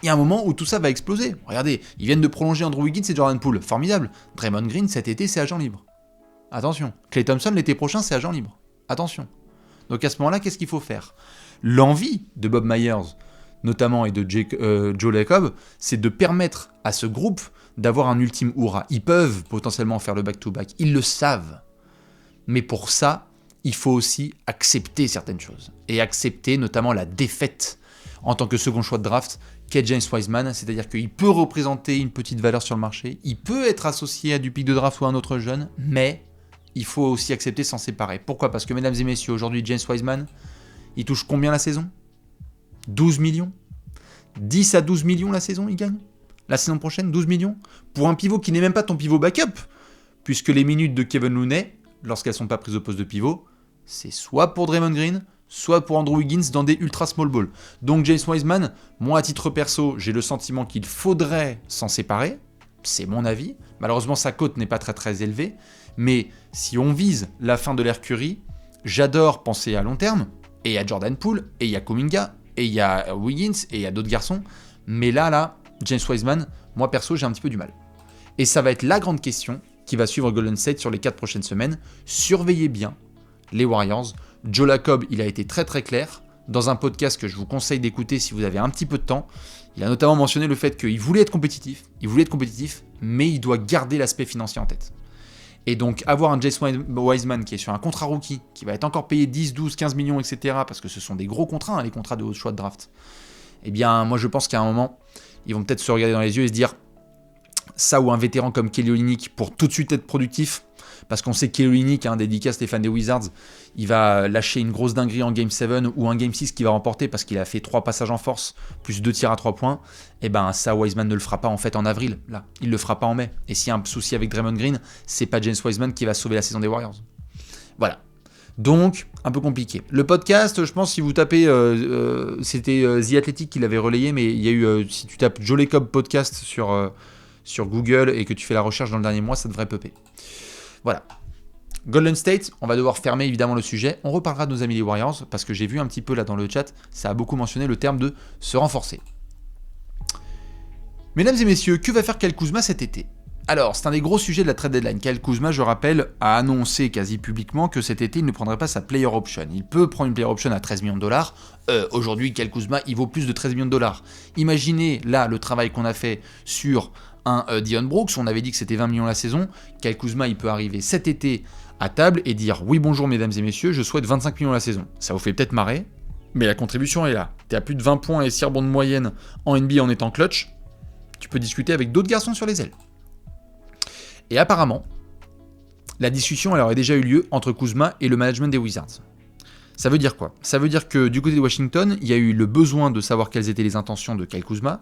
Il y a un moment où tout ça va exploser. Regardez, ils viennent de prolonger Andrew Wiggins et Jordan Poole. Formidable. Draymond Green cet été, c'est agent libre. Attention. Klay Thompson l'été prochain, c'est agent libre. Attention. Donc à ce moment-là, qu'est-ce qu'il faut faire? L'envie de Bob Myers, notamment, et de Joe Lacob, c'est de permettre à ce groupe d'avoir un ultime hurrah. Ils peuvent potentiellement faire le back-to-back. Ils le savent. Mais pour ça, il faut aussi accepter certaines choses. Et accepter notamment la défaite en tant que second choix de draft qu'est James Wiseman. C'est-à-dire qu'il peut représenter une petite valeur sur le marché, il peut être associé à du pick de draft ou à un autre jeune, mais il faut aussi accepter s'en séparer. Pourquoi? Parce que mesdames et messieurs, aujourd'hui James Wiseman, il touche combien la saison? 12 millions 10 à 12 millions la saison, il gagne? La saison prochaine, 12 millions? Pour un pivot qui n'est même pas ton pivot backup, puisque les minutes de Kevin Looney, lorsqu'elles ne sont pas prises au poste de pivot, c'est soit pour Draymond Green, soit pour Andrew Wiggins dans des ultra small ball. Donc James Wiseman, moi à titre perso, j'ai le sentiment qu'il faudrait s'en séparer, c'est mon avis. Malheureusement sa cote n'est pas très très élevée, mais si on vise la fin de l'ère Curry, j'adore penser à long terme, et il y a Jordan Poole, et il y a Kuminga, et il y a Wiggins, et il y a d'autres garçons, mais là, James Wiseman, moi perso j'ai un petit peu du mal. Et ça va être la grande question qui va suivre Golden State sur les 4 prochaines semaines. Surveillez bien les Warriors. Joe Lacob, il a été très très clair dans un podcast que je vous conseille d'écouter si vous avez un petit peu de temps. Il a notamment mentionné le fait qu'il voulait être compétitif, mais il doit garder l'aspect financier en tête. Et donc avoir un James Wiseman qui est sur un contrat rookie, qui va être encore payé 10, 12, 15 millions, etc., parce que ce sont des gros contrats, les contrats de haut choix de draft, eh bien moi je pense qu'à un moment, ils vont peut-être se regarder dans les yeux et se dire Ça ou un vétéran comme Kelly Olynyk pour tout de suite être productif. Parce qu'on sait que Kelly Olynyk, dédicace les fans des Wizards, il va lâcher une grosse dinguerie en Game 7 ou un Game 6 qu'il va remporter parce qu'il a fait 3 passages en force, plus 2 tirs à 3 points. Et ben ça, Wiseman ne le fera pas en fait en avril. Là, il le fera pas en mai. Et s'il y a un souci avec Draymond Green, c'est pas James Wiseman qui va sauver la saison des Warriors. Voilà. Donc, un peu compliqué. Le podcast, je pense, si vous tapez, c'était The Athletic qui l'avait relayé, mais il y a eu, si tu tapes Joe Lacob podcast sur Google et que tu fais la recherche dans le dernier mois, ça devrait popper. Voilà. Golden State, on va devoir fermer évidemment le sujet. On reparlera de nos amis les Warriors, parce que j'ai vu un petit peu là dans le chat, ça a beaucoup mentionné le terme de se renforcer. Mesdames et messieurs, que va faire Kyle Kuzma cet été ? Alors, c'est un des gros sujets de la trade deadline. Kyle Kuzma, je rappelle, a annoncé quasi publiquement que cet été, il ne prendrait pas sa player option. Il peut prendre une player option à 13 millions de dollars. Aujourd'hui, Kyle Kuzma, il vaut plus de 13 millions de dollars. Imaginez là le travail qu'on a fait sur un Dillon Brooks. On avait dit que c'était 20 millions la saison. Kyle Kuzma, il peut arriver cet été à table et dire « Oui, bonjour mesdames et messieurs, je souhaite 25 millions la saison ». Ça vous fait peut-être marrer, mais la contribution est là. T'es à plus de 20 points et 6 rebonds de moyenne en NBA en étant clutch. Tu peux discuter avec d'autres garçons sur les ailes. Et apparemment, la discussion elle aurait déjà eu lieu entre Kuzma et le management des Wizards. Ça veut dire quoi ? Ça veut dire que du côté de Washington, il y a eu le besoin de savoir quelles étaient les intentions de Kyle Kuzma,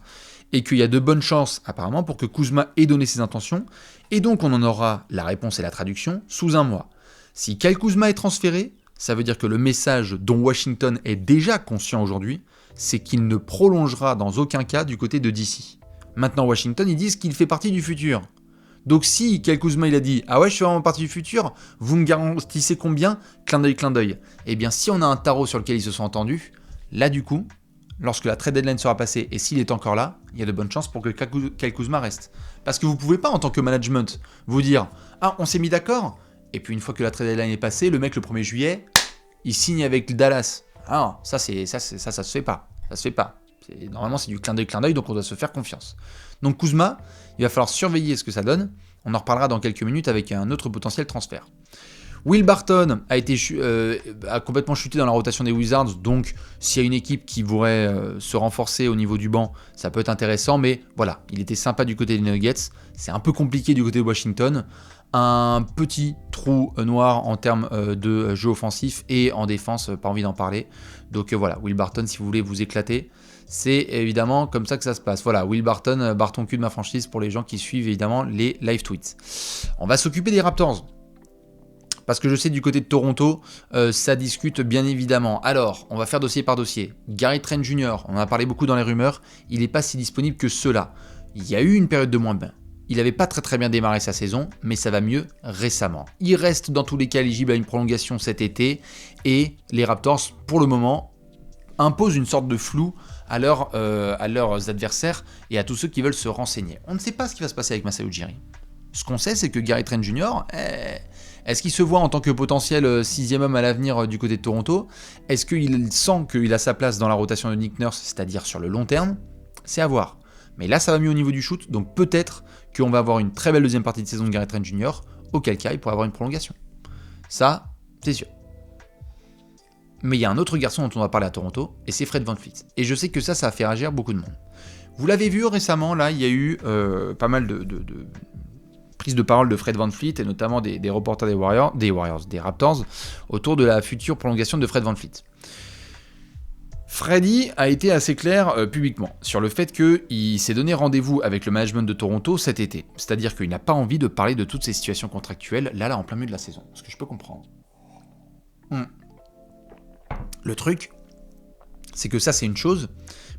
et qu'il y a de bonnes chances apparemment pour que Kuzma ait donné ses intentions, et donc on en aura la réponse et la traduction sous un mois. Si Kyle Kuzma est transféré, ça veut dire que le message dont Washington est déjà conscient aujourd'hui, c'est qu'il ne prolongera dans aucun cas du côté de DC. Maintenant Washington, ils disent qu'il fait partie du futur. Donc si Kyle Kuzma il a dit « Ah ouais, je suis vraiment partie du futur, vous me garantissez combien ?» Clin d'œil. Eh bien, si on a un tarot sur lequel ils se sont entendus, là du coup, lorsque la trade deadline sera passée et s'il est encore là, il y a de bonnes chances pour que Kyle Kuzma reste. Parce que vous pouvez pas en tant que management vous dire « Ah, on s'est mis d'accord ?» Et puis une fois que la trade deadline est passée, le mec le 1er juillet, il signe avec Dallas. Ah non, ça se fait pas. Ça se fait pas. Normalement, c'est du clin d'œil, donc on doit se faire confiance. Donc Kuzma, il va falloir surveiller ce que ça donne. On en reparlera dans quelques minutes avec un autre potentiel transfert. Will Barton a complètement chuté dans la rotation des Wizards, donc s'il y a une équipe qui voudrait se renforcer au niveau du banc, ça peut être intéressant, mais voilà, il était sympa du côté des Nuggets, c'est un peu compliqué du côté de Washington. Un petit trou noir en termes de jeu offensif et en défense, pas envie d'en parler. Donc voilà, Will Barton, si vous voulez vous éclater, c'est évidemment comme ça que ça se passe. Voilà, Will Barton, Barton cul de ma franchise pour les gens qui suivent évidemment les live tweets. On va s'occuper des Raptors. Parce que je sais du côté de Toronto, ça discute bien évidemment. Alors, on va faire dossier par dossier. Gary Trent Jr., on en a parlé beaucoup dans les rumeurs, il n'est pas si disponible que cela. Il y a eu une période de moins bien. Il n'avait pas très bien démarré sa saison, mais ça va mieux récemment. Il reste dans tous les cas éligible à une prolongation cet été, et les Raptors, pour le moment, imposent une sorte de flou à leurs adversaires et à tous ceux qui veulent se renseigner. On ne sait pas ce qui va se passer avec Masai Ujiri. Ce qu'on sait, c'est que Gary Trent Jr., est-ce qu'il se voit en tant que potentiel 6e homme à l'avenir du côté de Toronto ? Est-ce qu'il sent qu'il a sa place dans la rotation de Nick Nurse, c'est-à-dire sur le long terme ? C'est à voir. Mais là, ça va mieux au niveau du shoot, donc peut-être qu'on va avoir une très belle deuxième partie de saison de Gary Trent Jr., auquel cas il pourrait avoir une prolongation. Ça, c'est sûr. Mais il y a un autre garçon dont on va parler à Toronto, et c'est Fred VanVleet. Et je sais que ça a fait réagir beaucoup de monde. Vous l'avez vu récemment, là, il y a eu pas mal de prises de parole de Fred VanVleet, et notamment des reporters des Raptors, autour de la future prolongation de Fred VanVleet. Freddy a été assez clair publiquement sur le fait qu'il s'est donné rendez-vous avec le management de Toronto cet été. C'est-à-dire qu'il n'a pas envie de parler de toutes ces situations contractuelles, là, en plein milieu de la saison. Ce que je peux comprendre. Le truc, c'est que ça, c'est une chose,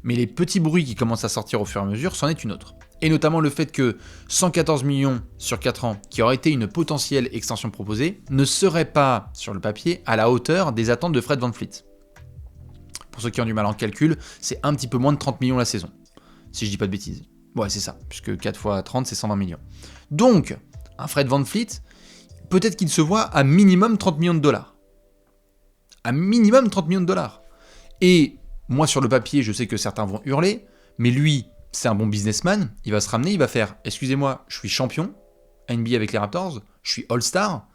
mais les petits bruits qui commencent à sortir au fur et à mesure, c'en est une autre. Et notamment le fait que 114 millions sur 4 ans, qui aurait été une potentielle extension proposée, ne serait pas, sur le papier, à la hauteur des attentes de Fred VanVleet. Pour ceux qui ont du mal en calcul, c'est un petit peu moins de 30 millions la saison. Si je dis pas de bêtises. Ouais, c'est ça, puisque 4 fois 30, c'est 120 millions. Donc, un Fred VanVleet, peut-être qu'il se voit à minimum 30 millions de dollars. À minimum 30 millions de dollars. Et moi, sur le papier, je sais que certains vont hurler, mais lui, c'est un bon businessman, il va se ramener, il va faire « Excusez-moi, je suis champion NBA avec les Raptors, je suis All-Star,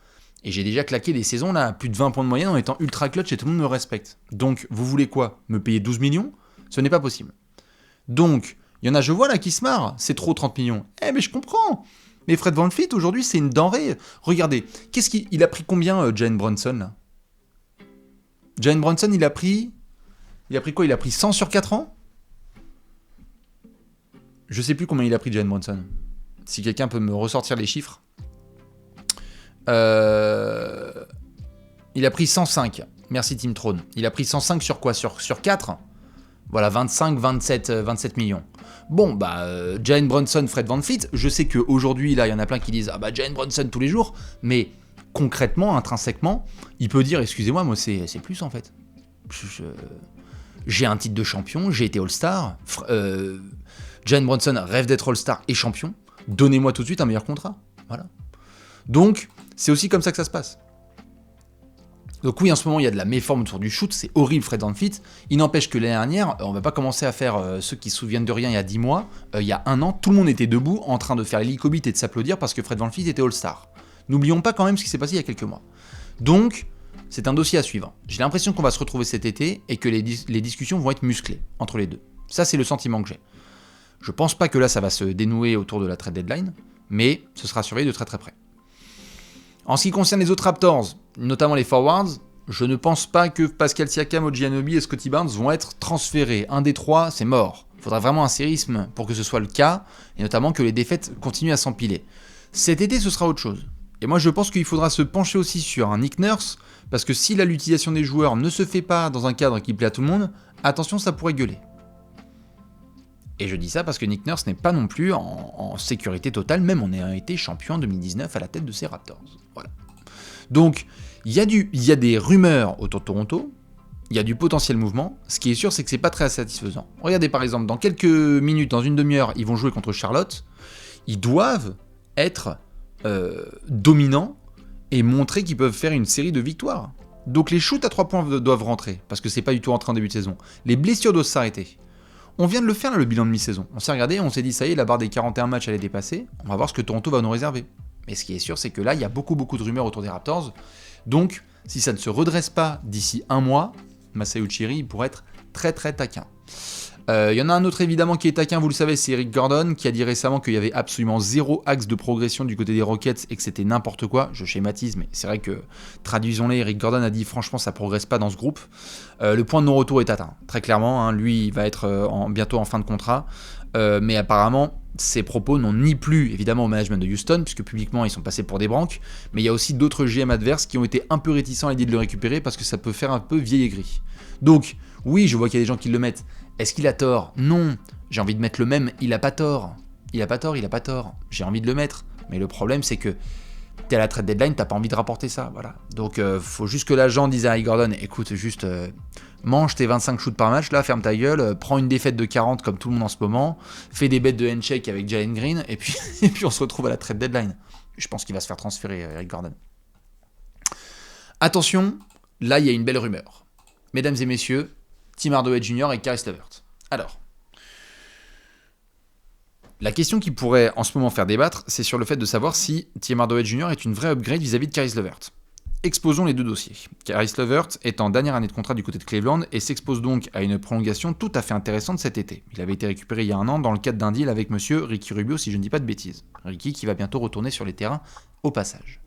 et j'ai déjà claqué des saisons là à plus de 20 points de moyenne en étant ultra clutch et tout le monde me respecte. Donc, vous voulez quoi ? Me payer 12 millions ? Ce n'est pas possible. Donc, Il y en a, je vois là, qui se marrent. C'est trop 30 millions. Eh, mais je comprends. Mais Fred VanVleet, aujourd'hui, c'est une denrée. Regardez, il a pris combien, Jalen Brunson, là? Jalen Brunson, il a pris quoi? Il a pris 100 sur 4 ans? Je sais plus combien il a pris, Jalen Brunson. Si quelqu'un peut me ressortir les chiffres. Il a pris 105. Merci Team Throne. Il a pris 105 sur quoi? Sur 4? Voilà, 25, 27 millions. Bon, Jalen Brunson, Fred VanVleet, je sais qu'aujourd'hui, là, il y en a plein qui disent « Ah bah, Jalen Brunson tous les jours », mais concrètement, intrinsèquement, il peut dire « Excusez-moi, moi, c'est plus, en fait. J'ai un titre de champion, j'ai été All-Star, Jalen Brunson rêve d'être All-Star et champion, donnez-moi tout de suite un meilleur contrat. » Voilà. Donc, c'est aussi comme ça que ça se passe. Donc oui, en ce moment, il y a de la méforme autour du shoot, c'est horrible Fred VanVleet. Il n'empêche que l'année dernière, on va pas commencer à faire ceux qui se souviennent de rien il y a 10 mois. Il y a un an, tout le monde était debout en train de faire l'hélicobite et de s'applaudir parce que Fred VanVleet était All-Star. N'oublions pas quand même ce qui s'est passé il y a quelques mois. Donc, c'est un dossier à suivre. J'ai l'impression qu'on va se retrouver cet été et que les discussions vont être musclées entre les deux. Ça, c'est le sentiment que j'ai. Je pense pas que là, ça va se dénouer autour de la trade deadline, mais ce sera surveillé de très très près. En ce qui concerne les autres Raptors, notamment les forwards, je ne pense pas que Pascal Siakam, OG Anunoby et Scottie Barnes vont être transférés. Un des trois, c'est mort. Il faudra vraiment un séisme pour que ce soit le cas, et notamment que les défaites continuent à s'empiler. Cet été, ce sera autre chose. Et moi, je pense qu'il faudra se pencher aussi sur un Nick Nurse, parce que si l'utilisation des joueurs ne se fait pas dans un cadre qui plaît à tout le monde, attention, ça pourrait gueuler. Et je dis ça parce que Nick Nurse n'est pas non plus en sécurité totale, même on a été champion en 2019 à la tête de ces Raptors. Voilà. Donc, il y a des rumeurs autour de Toronto, il y a du potentiel mouvement. Ce qui est sûr, c'est que c'est pas très satisfaisant. Regardez par exemple, dans quelques minutes, dans une demi-heure, ils vont jouer contre Charlotte. Ils doivent être dominants et montrer qu'ils peuvent faire une série de victoires. Donc les shoots à 3 points doivent rentrer, parce que c'est pas du tout rentré en début de saison. Les blessures doivent s'arrêter. On vient de le faire là, le bilan de mi-saison. On s'est regardé, on s'est dit ça y est, la barre des 41 matchs elle est dépassée. On va voir ce que Toronto va nous réserver. Mais ce qui est sûr, c'est que là, il y a beaucoup de rumeurs autour des Raptors. Donc, si ça ne se redresse pas d'ici un mois, Masai Ujiri pourrait être très très taquin. Il y en a un autre évidemment qui est taquin, vous le savez, c'est Eric Gordon, qui a dit récemment qu'il y avait absolument zéro axe de progression du côté des Rockets et que c'était n'importe quoi. Je schématise, mais c'est vrai que, traduisons-les, Eric Gordon a dit franchement ça progresse pas dans ce groupe. Le point de non-retour est atteint, très clairement, hein, lui il va être bientôt en fin de contrat, mais apparemment ces propos n'ont ni plu évidemment au management de Houston, puisque publiquement ils sont passés pour des branques, mais il y a aussi d'autres GM adverses qui ont été un peu réticents à l'idée de le récupérer parce que ça peut faire un peu vieil aigri. Donc, oui, je vois qu'il y a des gens qui le mettent. Est-ce qu'il a tort? Non. J'ai envie de mettre le même, il a pas tort. Il a pas tort. J'ai envie de le mettre. Mais le problème, c'est que t'es à la trade deadline, t'as pas envie de rapporter ça. Voilà. Donc, faut juste que l'agent dise à Eric Gordon, écoute, juste mange tes 25 shoots par match, là, ferme ta gueule, prends une défaite de 40 comme tout le monde en ce moment, fais des bêtes de handshake avec Jalen Green, et puis on se retrouve à la trade deadline. Je pense qu'il va se faire transférer, Eric Gordon. Attention, là, il y a une belle rumeur. Mesdames et messieurs, Tim Hardaway Jr. et Caris LeVert. Alors, la question qui pourrait en ce moment faire débattre, c'est sur le fait de savoir si Tim Hardaway Jr. est une vraie upgrade vis-à-vis de Caris LeVert. Exposons les deux dossiers. Caris LeVert est en dernière année de contrat du côté de Cleveland et s'expose donc à une prolongation tout à fait intéressante cet été. Il avait été récupéré il y a un an dans le cadre d'un deal avec monsieur Ricky Rubio, si je ne dis pas de bêtises. Ricky qui va bientôt retourner sur les terrains au passage.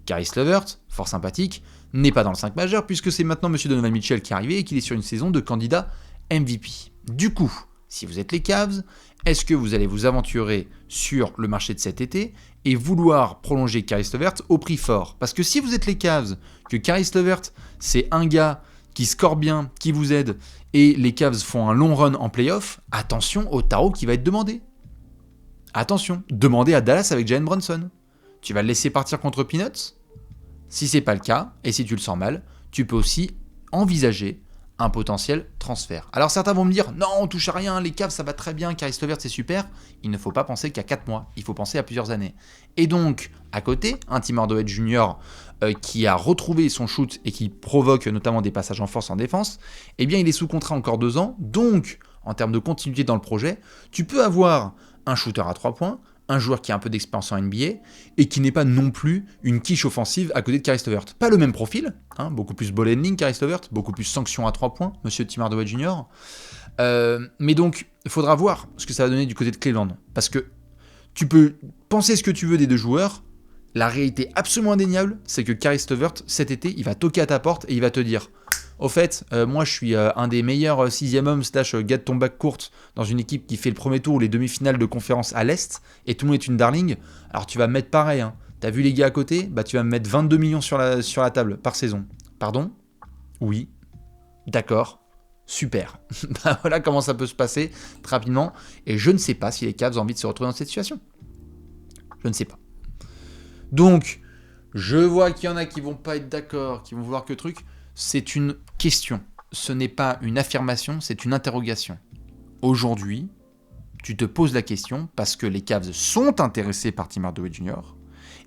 Caris LeVert, fort sympathique, n'est pas dans le 5 majeur puisque c'est maintenant monsieur Donovan Mitchell qui est arrivé et qu'il est sur une saison de candidat MVP. Du coup, si vous êtes les Cavs, est-ce que vous allez vous aventurer sur le marché de cet été et vouloir prolonger Caris LeVert au prix fort? Parce que si vous êtes les Cavs, que Caris LeVert, c'est un gars qui score bien, qui vous aide, et les Cavs font un long run en playoff, attention au tarot qui va être demandé. Attention, demandez à Dallas avec Jalen Brunson. Tu vas le laisser partir contre Peanuts? Si c'est pas le cas, et si tu le sens mal, tu peux aussi envisager un potentiel transfert. Alors certains vont me dire, non, on touche à rien, les Cavs ça va très bien, Caris LeVert c'est super. Il ne faut pas penser qu'à 4 mois, il faut penser à plusieurs années. Et donc, à côté, un Tim Hardaway Jr. Qui a retrouvé son shoot et qui provoque notamment des passages en force en défense, eh bien il est sous contrat encore 2 ans, donc en termes de continuité dans le projet, tu peux avoir un shooter à 3 points, un joueur qui a un peu d'expérience en NBA et qui n'est pas non plus une quiche offensive à côté de Caris LeVert. Pas le même profil, hein, beaucoup plus ball handling Caris LeVert, beaucoup plus sanction à 3 points, monsieur Tim Hardaway Jr. Mais donc, il faudra voir ce que ça va donner du côté de Cleveland. Parce que tu peux penser ce que tu veux des deux joueurs. La réalité absolument indéniable, c'est que Caris LeVert, cet été, il va toquer à ta porte et il va te dire « Au fait, moi je suis un des meilleurs sixième hommes / gars de ton bac courte dans une équipe qui fait le premier tour ou les demi-finales de conférence à l'Est et tout le monde est une darling. Alors tu vas me mettre pareil, hein. T'as vu les gars à côté ? Bah tu vas me mettre 22 millions sur la table par saison. Pardon ? Oui. D'accord. Super. Bah voilà comment ça peut se passer très rapidement. Et je ne sais pas si les Cavs ont envie de se retrouver dans cette situation. Je ne sais pas. Donc, je vois qu'il y en a qui vont pas être d'accord, qui vont voir que truc. C'est une question. Ce n'est pas une affirmation, c'est une interrogation. Aujourd'hui, tu te poses la question parce que les Cavs sont intéressés par Tim Hardaway Jr.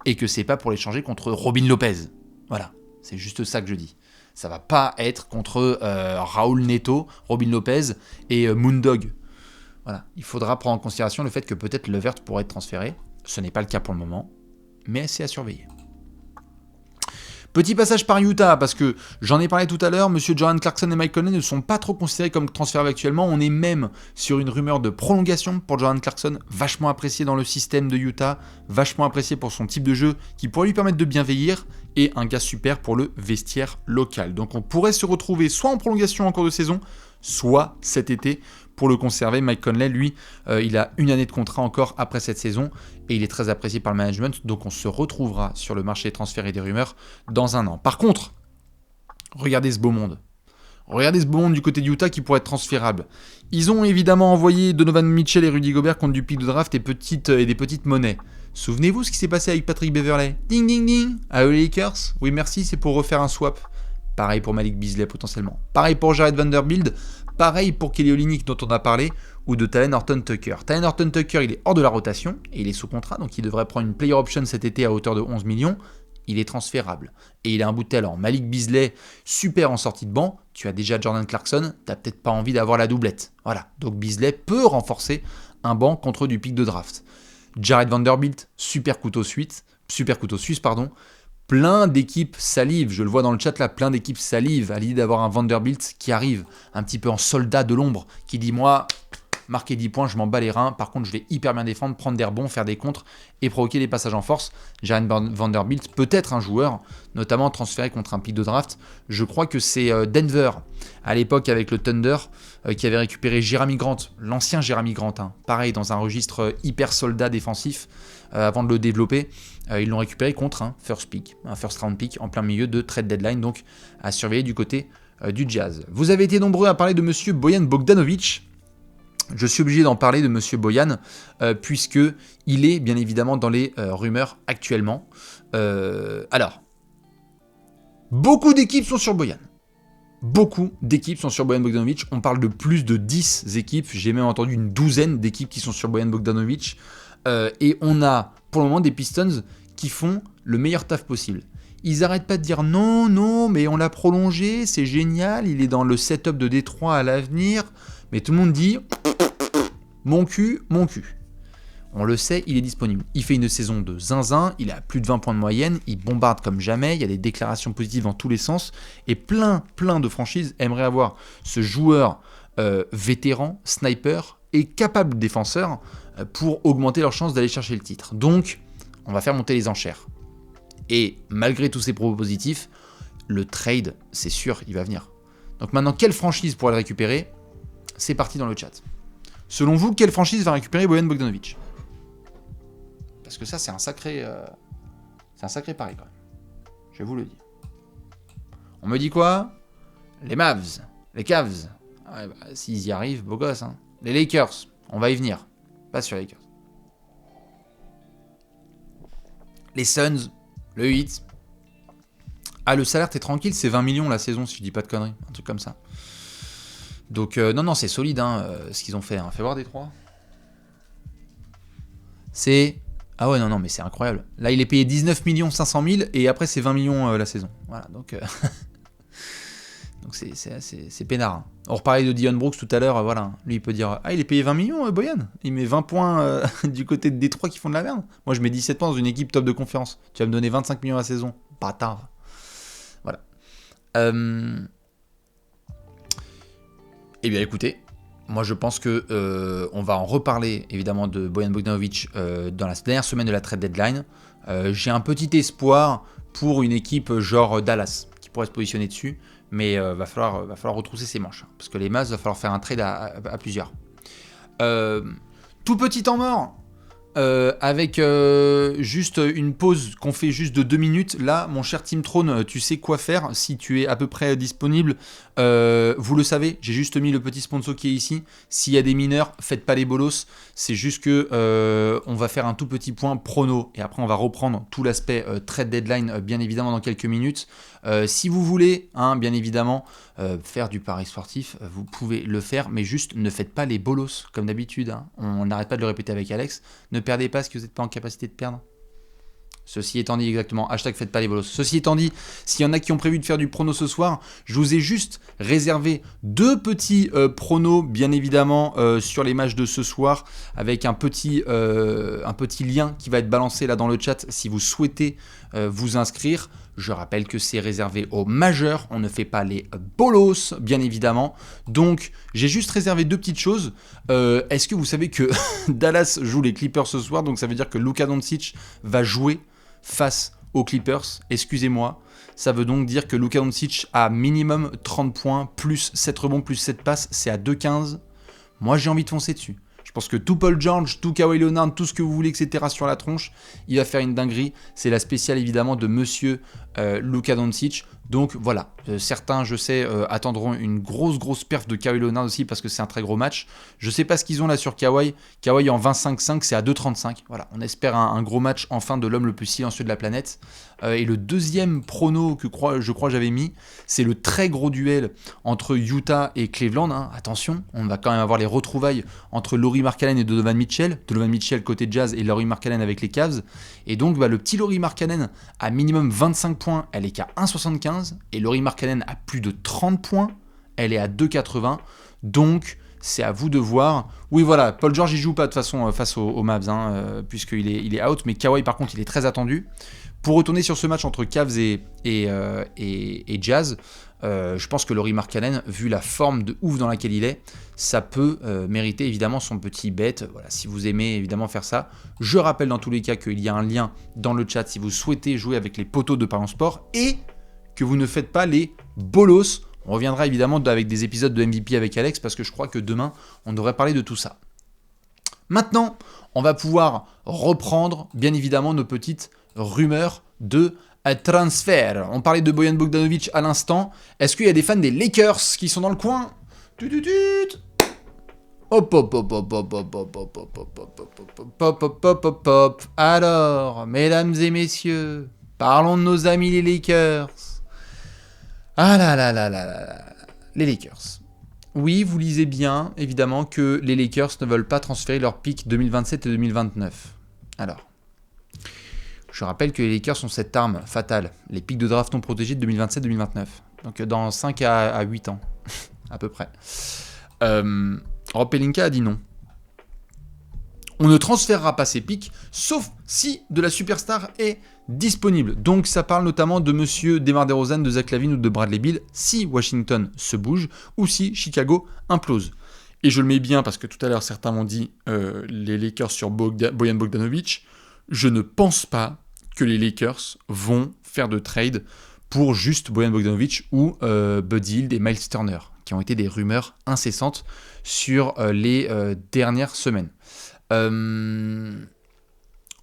et que c'est pas pour l'échanger contre Robin Lopez. Voilà, c'est juste ça que je dis. Ça va pas être contre Raúl Neto, Robin Lopez et Moondog. Voilà, il faudra prendre en considération le fait que peut-être LeVert pourrait être transféré. Ce n'est pas le cas pour le moment. Mais c'est à surveiller. Petit passage par Utah, parce que j'en ai parlé tout à l'heure, monsieur Jordan Clarkson et Mike Conley ne sont pas trop considérés comme transférables actuellement. On est même sur une rumeur de prolongation pour Jordan Clarkson, vachement apprécié dans le système de Utah, vachement apprécié pour son type de jeu, qui pourrait lui permettre de bien vieillir, et un gars super pour le vestiaire local. Donc on pourrait se retrouver soit en prolongation en cours de saison, soit cet été pour le conserver. Mike Conley, lui, il a une année de contrat encore après cette saison et il est très apprécié par le management, donc on se retrouvera sur le marché des transferts et des rumeurs dans un an. Par contre, regardez ce beau monde. Regardez ce beau monde du côté de Utah qui pourrait être transférable. Ils ont évidemment envoyé Donovan Mitchell et Rudy Gobert contre du pick de draft et des petites monnaies. Souvenez-vous ce qui s'est passé avec Patrick Beverley. Ding ding ding. À eux les Lakers. Oui merci, c'est pour refaire un swap. Pareil pour Malik Beasley potentiellement. Pareil pour Jared Vanderbilt. Pareil pour Kelly Olynyk dont on a parlé. Ou de Talen Horton-Tucker. Talen Horton-Tucker, il est hors de la rotation et il est sous contrat, donc il devrait prendre une player option cet été à hauteur de 11 millions. Il est transférable. Et il a un bout de talent. Malik Beasley, super en sortie de banc. Tu as déjà Jordan Clarkson, t'as peut-être pas envie d'avoir la doublette. Voilà. Donc Beasley peut renforcer un banc contre du pick de draft. Jared Vanderbilt, super couteau suisse, plein d'équipes salivent, je le vois dans le chat là, plein d'équipes salivent à l'idée d'avoir un Vanderbilt qui arrive un petit peu en soldat de l'ombre, qui dit moi, marquer 10 points, je m'en bats les reins, par contre je vais hyper bien défendre, prendre des rebonds, faire des contres et provoquer des passages en force. Jared Vanderbilt peut être un joueur, notamment transféré contre un pick de draft. Je crois que c'est Denver, à l'époque avec le Thunder, qui avait récupéré Jeremy Grant, l'ancien Jeremy Grant, hein, pareil dans un registre hyper soldat défensif, avant de le développer. Ils l'ont récupéré contre un first round pick en plein milieu de trade deadline, donc à surveiller du côté du Jazz. Vous avez été nombreux à parler de monsieur Bojan Bogdanovic. Je suis obligé d'en parler de monsieur Bojan, puisque il est bien évidemment dans les rumeurs actuellement. Alors, beaucoup d'équipes sont sur Bojan. Beaucoup d'équipes sont sur Bojan Bogdanovic. On parle de plus de 10 équipes. J'ai même entendu une douzaine d'équipes qui sont sur Bojan Bogdanovic. Et on a pour le moment des Pistons qui font le meilleur taf possible. Ils n'arrêtent pas de dire non, mais on l'a prolongé, c'est génial, il est dans le setup de Détroit à l'avenir. Mais tout le monde dit mon cul. On le sait, il est disponible. Il fait une saison de zinzin, il a plus de 20 points de moyenne, il bombarde comme jamais, il y a des déclarations positives dans tous les sens. Et plein de franchises aimeraient avoir ce joueur vétéran, sniper et capable défenseur pour augmenter leurs chances d'aller chercher le titre. Donc, on va faire monter les enchères. Et malgré tous ces propos positifs, le trade, c'est sûr, il va venir. Donc maintenant, quelle franchise pourrait le récupérer ? C'est parti dans le chat. Selon vous, quelle franchise va récupérer Bojan Bogdanovic ? Parce que ça, c'est un sacré pari quand même. Je vous le dis. On me dit quoi ? Les Mavs, les Cavs. Ouais, bah, s'ils y arrivent, beau gosse. Hein. Les Lakers, on va y venir. Pas sur les Lakers. Les Suns, le Heat. Ah, le salaire, t'es tranquille, c'est 20 millions la saison, si je dis pas de conneries. Un truc comme ça. Donc, non, c'est solide, hein, ce qu'ils ont fait. Hein. Fais voir Détroit. C'est... Ah ouais, non, mais c'est incroyable. Là, il est payé 19 500 000 et après, c'est 20 millions la saison. Voilà, donc... donc c'est peinard. Hein. On reparlait de Dillon Brooks tout à l'heure, voilà. Lui, il peut dire « Ah, il est payé 20 millions, Bojan. Il met 20 points du côté de Détroit qui font de la merde. Moi, je mets 17 points dans une équipe top de conférence. Tu vas me donner 25 millions la saison. Bâtard. » Voilà. Eh bien, écoutez, Moi, je pense que on va en reparler, évidemment, de Bojan Bogdanovic dans la dernière semaine de la trade deadline. J'ai un petit espoir pour une équipe genre Dallas, qui pourrait se positionner dessus, mais va falloir retrousser ses manches, hein, parce que les Mavs, va falloir faire un trade à plusieurs. Tout petit temps mort, avec juste une pause qu'on fait juste de 2 minutes. Là, mon cher Team Throne, tu sais quoi faire si tu es à peu près disponible. Vous le savez, j'ai juste mis le petit sponsor qui est ici. S'il y a des mineurs, faites pas les bolos. C'est juste que on va faire un tout petit point prono et après on va reprendre tout l'aspect trade deadline bien évidemment dans quelques minutes. Si vous voulez, hein, bien évidemment, faire du pari sportif, vous pouvez le faire, mais juste ne faites pas les bolos comme d'habitude. Hein. On n'arrête pas de le répéter avec Alex. Ne perdez pas ce que vous n'êtes pas en capacité de perdre. Ceci étant dit, exactement, hashtag faites pas les bolos. Ceci étant dit, s'il y en a qui ont prévu de faire du prono ce soir, je vous ai juste réservé 2 petits pronos, bien évidemment, sur les matchs de ce soir, avec un petit lien qui va être balancé là dans le chat si vous souhaitez vous inscrire. Je rappelle que c'est réservé aux majeurs, on ne fait pas les bolos, bien évidemment. Donc, j'ai juste réservé 2 petites choses. Est-ce que vous savez que Dallas joue les Clippers ce soir? Donc, ça veut dire que Luka Doncic va jouer face aux Clippers. Excusez-moi. Ça veut donc dire que Luka Doncic a minimum 30 points, plus 7 rebonds, plus 7 passes. C'est à 2,15. Moi, j'ai envie de foncer dessus. Je pense que tout Paul George, tout Kawhi Leonard, tout ce que vous voulez, etc. sur la tronche, il va faire une dinguerie. C'est la spéciale évidemment de monsieur Luka Doncic. Donc voilà, certains, je sais, attendront une grosse perf de Kawhi Leonard aussi parce que c'est un très gros match. Je sais pas ce qu'ils ont là sur Kawhi. Kawhi en 25-5, c'est à 2,35. Voilà, on espère un gros match enfin de l'homme le plus silencieux de la planète. Et le deuxième prono que je crois j'avais mis, c'est le très gros duel entre Utah et Cleveland. Hein. Attention, on va quand même avoir les retrouvailles entre Lauri Markkanen et Donovan Mitchell. Donovan Mitchell côté Jazz et Lauri Markkanen avec les Cavs. Et donc le petit Lauri Markkanen a minimum 25 points, elle est qu'à 1,75. Et Lauri Markkanen a plus de 30 points, elle est à 2,80. Donc c'est à vous de voir. Oui voilà, Paul George il joue pas de toute façon face aux Mavs, hein, puisqu'il est out. Mais Kawhi par contre il est très attendu. Pour retourner sur ce match entre Cavs et Jazz, je pense que Lauri Markkanen, vu la forme de ouf dans laquelle il est, ça peut mériter évidemment son petit bet. Voilà, si vous aimez évidemment faire ça. Je rappelle dans tous les cas qu'il y a un lien dans le chat si vous souhaitez jouer avec les poteaux de Parions Sport et que vous ne faites pas les bolos. On reviendra évidemment avec des épisodes de MVP avec Alex parce que je crois que demain on devrait parler de tout ça. Maintenant, on va pouvoir reprendre bien évidemment nos petites rumeurs de transfert. On parlait de Bojan Bogdanovic à l'instant. Est-ce qu'il y a des fans des Lakers qui sont dans le coin? Hop hop hop hop hop hop hop hop hop hop hop hop hop. Alors, mesdames et messieurs, parlons de nos amis les Lakers. Ah là là là là là, les Lakers. Oui, vous lisez bien, évidemment, que les Lakers ne veulent pas transférer leurs pics 2027 et 2029. Alors, je rappelle que les Lakers ont cette arme fatale, les pics de draft non protégés de 2027-2029. Donc dans 5 à 8 ans, à peu près. Rob Pelinka a dit non. On ne transférera pas ces pics, sauf si de la superstar est disponible. Donc ça parle notamment de monsieur DeMar DeRozan, de Zach LaVine ou de Bradley Beal, si Washington se bouge, ou si Chicago implose. Et je le mets bien parce que tout à l'heure certains m'ont dit les Lakers sur Bojan Bogdanovic. Je ne pense pas que les Lakers vont faire de trade pour juste Bojan Bogdanovic ou Buddy Hield et Miles Turner, qui ont été des rumeurs incessantes sur les dernières semaines.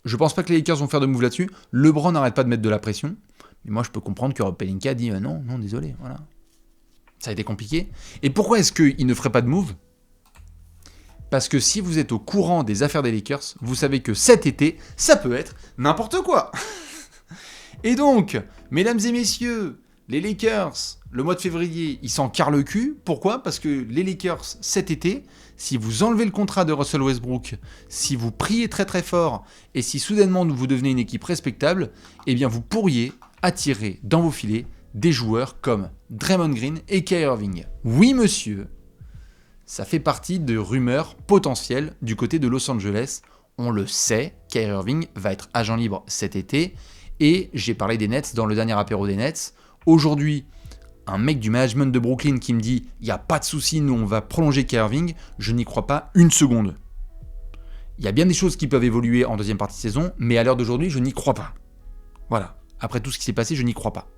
Je pense pas que les Lakers vont faire de move là-dessus. LeBron n'arrête pas de mettre de la pression. Mais moi, je peux comprendre que Rob Pelinka dit non, désolé, voilà. Ça a été compliqué. Et pourquoi est-ce qu'il ne ferait pas de move ? Parce que si vous êtes au courant des affaires des Lakers, vous savez que cet été, ça peut être n'importe quoi. Et donc, mesdames et messieurs, les Lakers, le mois de février, ils s'en carrent le cul. Pourquoi ? Parce que les Lakers, cet été, si vous enlevez le contrat de Russell Westbrook, si vous priez très très fort, et si soudainement vous devenez une équipe respectable, eh bien vous pourriez attirer dans vos filets des joueurs comme Draymond Green et Kyrie Irving. Oui monsieur, ça fait partie de rumeurs potentielles du côté de Los Angeles. On le sait, Kyrie Irving va être agent libre cet été, et j'ai parlé des Nets dans le dernier apéro des Nets. Aujourd'hui, un mec du management de Brooklyn qui me dit « il n'y a pas de souci, nous on va prolonger Kyrie Irving », je n'y crois pas une seconde. Il y a bien des choses qui peuvent évoluer en deuxième partie de saison, mais à l'heure d'aujourd'hui, je n'y crois pas. Voilà. Après tout ce qui s'est passé, je n'y crois pas.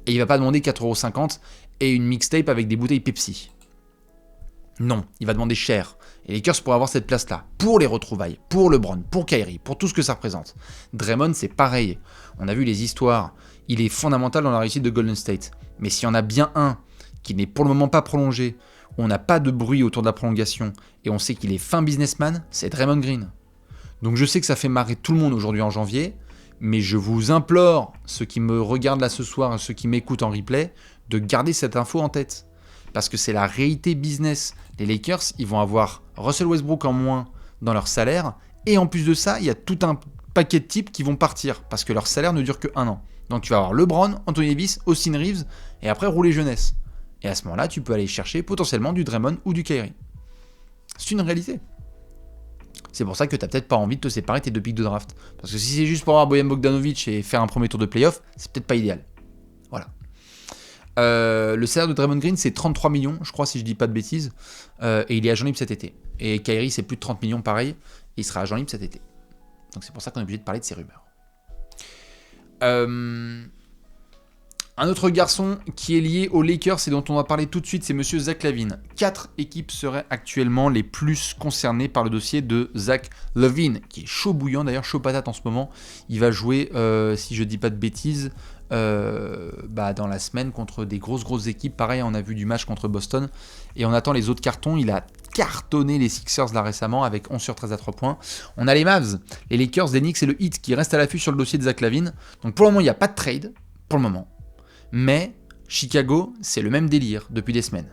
Et il va pas demander 4,50€ et une mixtape avec des bouteilles Pepsi. Non, il va demander cher. Et les Lakers pourraient avoir cette place-là, pour les retrouvailles, pour LeBron, pour Kyrie, pour tout ce que ça représente. Draymond, c'est pareil. On a vu les histoires. Il est fondamental dans la réussite de Golden State. Mais s'il y en a bien un qui n'est pour le moment pas prolongé, où on n'a pas de bruit autour de la prolongation, et on sait qu'il est fin businessman, c'est Draymond Green. Donc je sais que ça fait marrer tout le monde aujourd'hui en janvier, mais je vous implore, ceux qui me regardent là ce soir et ceux qui m'écoutent en replay, de garder cette info en tête. Parce que c'est la réalité business. Les Lakers, ils vont avoir Russell Westbrook en moins dans leur salaire, et en plus de ça, il y a tout un paquet de types qui vont partir, parce que leur salaire ne dure que 1 an. Donc tu vas avoir LeBron, Anthony Davis, Austin Reeves, et après rouler jeunesse. Et à ce moment-là, tu peux aller chercher potentiellement du Draymond ou du Kyrie. C'est une réalité. C'est pour ça que tu n'as peut-être pas envie de te séparer de tes 2 pics de draft. Parce que si c'est juste pour avoir Bojan Bogdanovic et faire un premier tour de playoff, c'est peut-être pas idéal. Voilà. Le salaire de Draymond Green, c'est 33 millions, je crois, si je dis pas de bêtises. Et il est agent libre cet été. Et Kyrie, c'est plus de 30 millions pareil. Et il sera agent libre cet été. Donc c'est pour ça qu'on est obligé de parler de ces rumeurs. Un autre garçon qui est lié aux Lakers et dont on va parler tout de suite, c'est monsieur Zach LaVine. 4 équipes seraient actuellement les plus concernées par le dossier de Zach LaVine, qui est chaud bouillant, d'ailleurs chaud patate en ce moment. Il va jouer, si je dis pas de bêtises, dans la semaine contre des grosses équipes. Pareil, on a vu du match contre Boston et on attend les autres cartons. Il a cartonné les Sixers là récemment avec 11 sur 13 à 3 points. On a les Mavs, les Lakers, les Knicks et le Heat qui restent à l'affût sur le dossier de Zach LaVine. Donc pour le moment, il n'y a pas de trade, pour le moment. Mais Chicago, c'est le même délire depuis des semaines.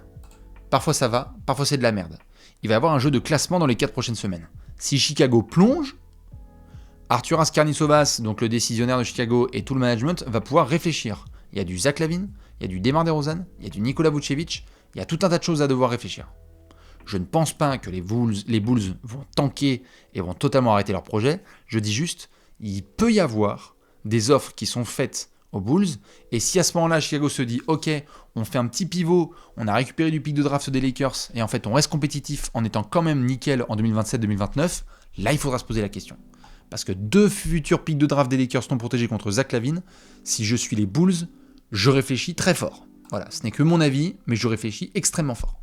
Parfois ça va, parfois c'est de la merde. Il va y avoir un jeu de classement dans les 4 prochaines semaines. Si Chicago plonge, Arturas Karnisovas, donc le décisionnaire de Chicago et tout le management, va pouvoir réfléchir. Il y a du Zach LaVine, il y a du DeMar DeRozan, il y a du Nikola Vucevic, il y a tout un tas de choses à devoir réfléchir. Je ne pense pas que les Bulls vont tanker et vont totalement arrêter leur projet. Je dis juste, il peut y avoir des offres qui sont faites aux Bulls, et si à ce moment-là Chicago se dit ok, on fait un petit pivot, on a récupéré du pick de draft des Lakers et en fait on reste compétitif en étant quand même nickel en 2027-2029, là il faudra se poser la question. Parce que 2 futurs picks de draft des Lakers non protégés contre Zach LaVine, si je suis les Bulls, je réfléchis très fort. Voilà, ce n'est que mon avis, mais je réfléchis extrêmement fort.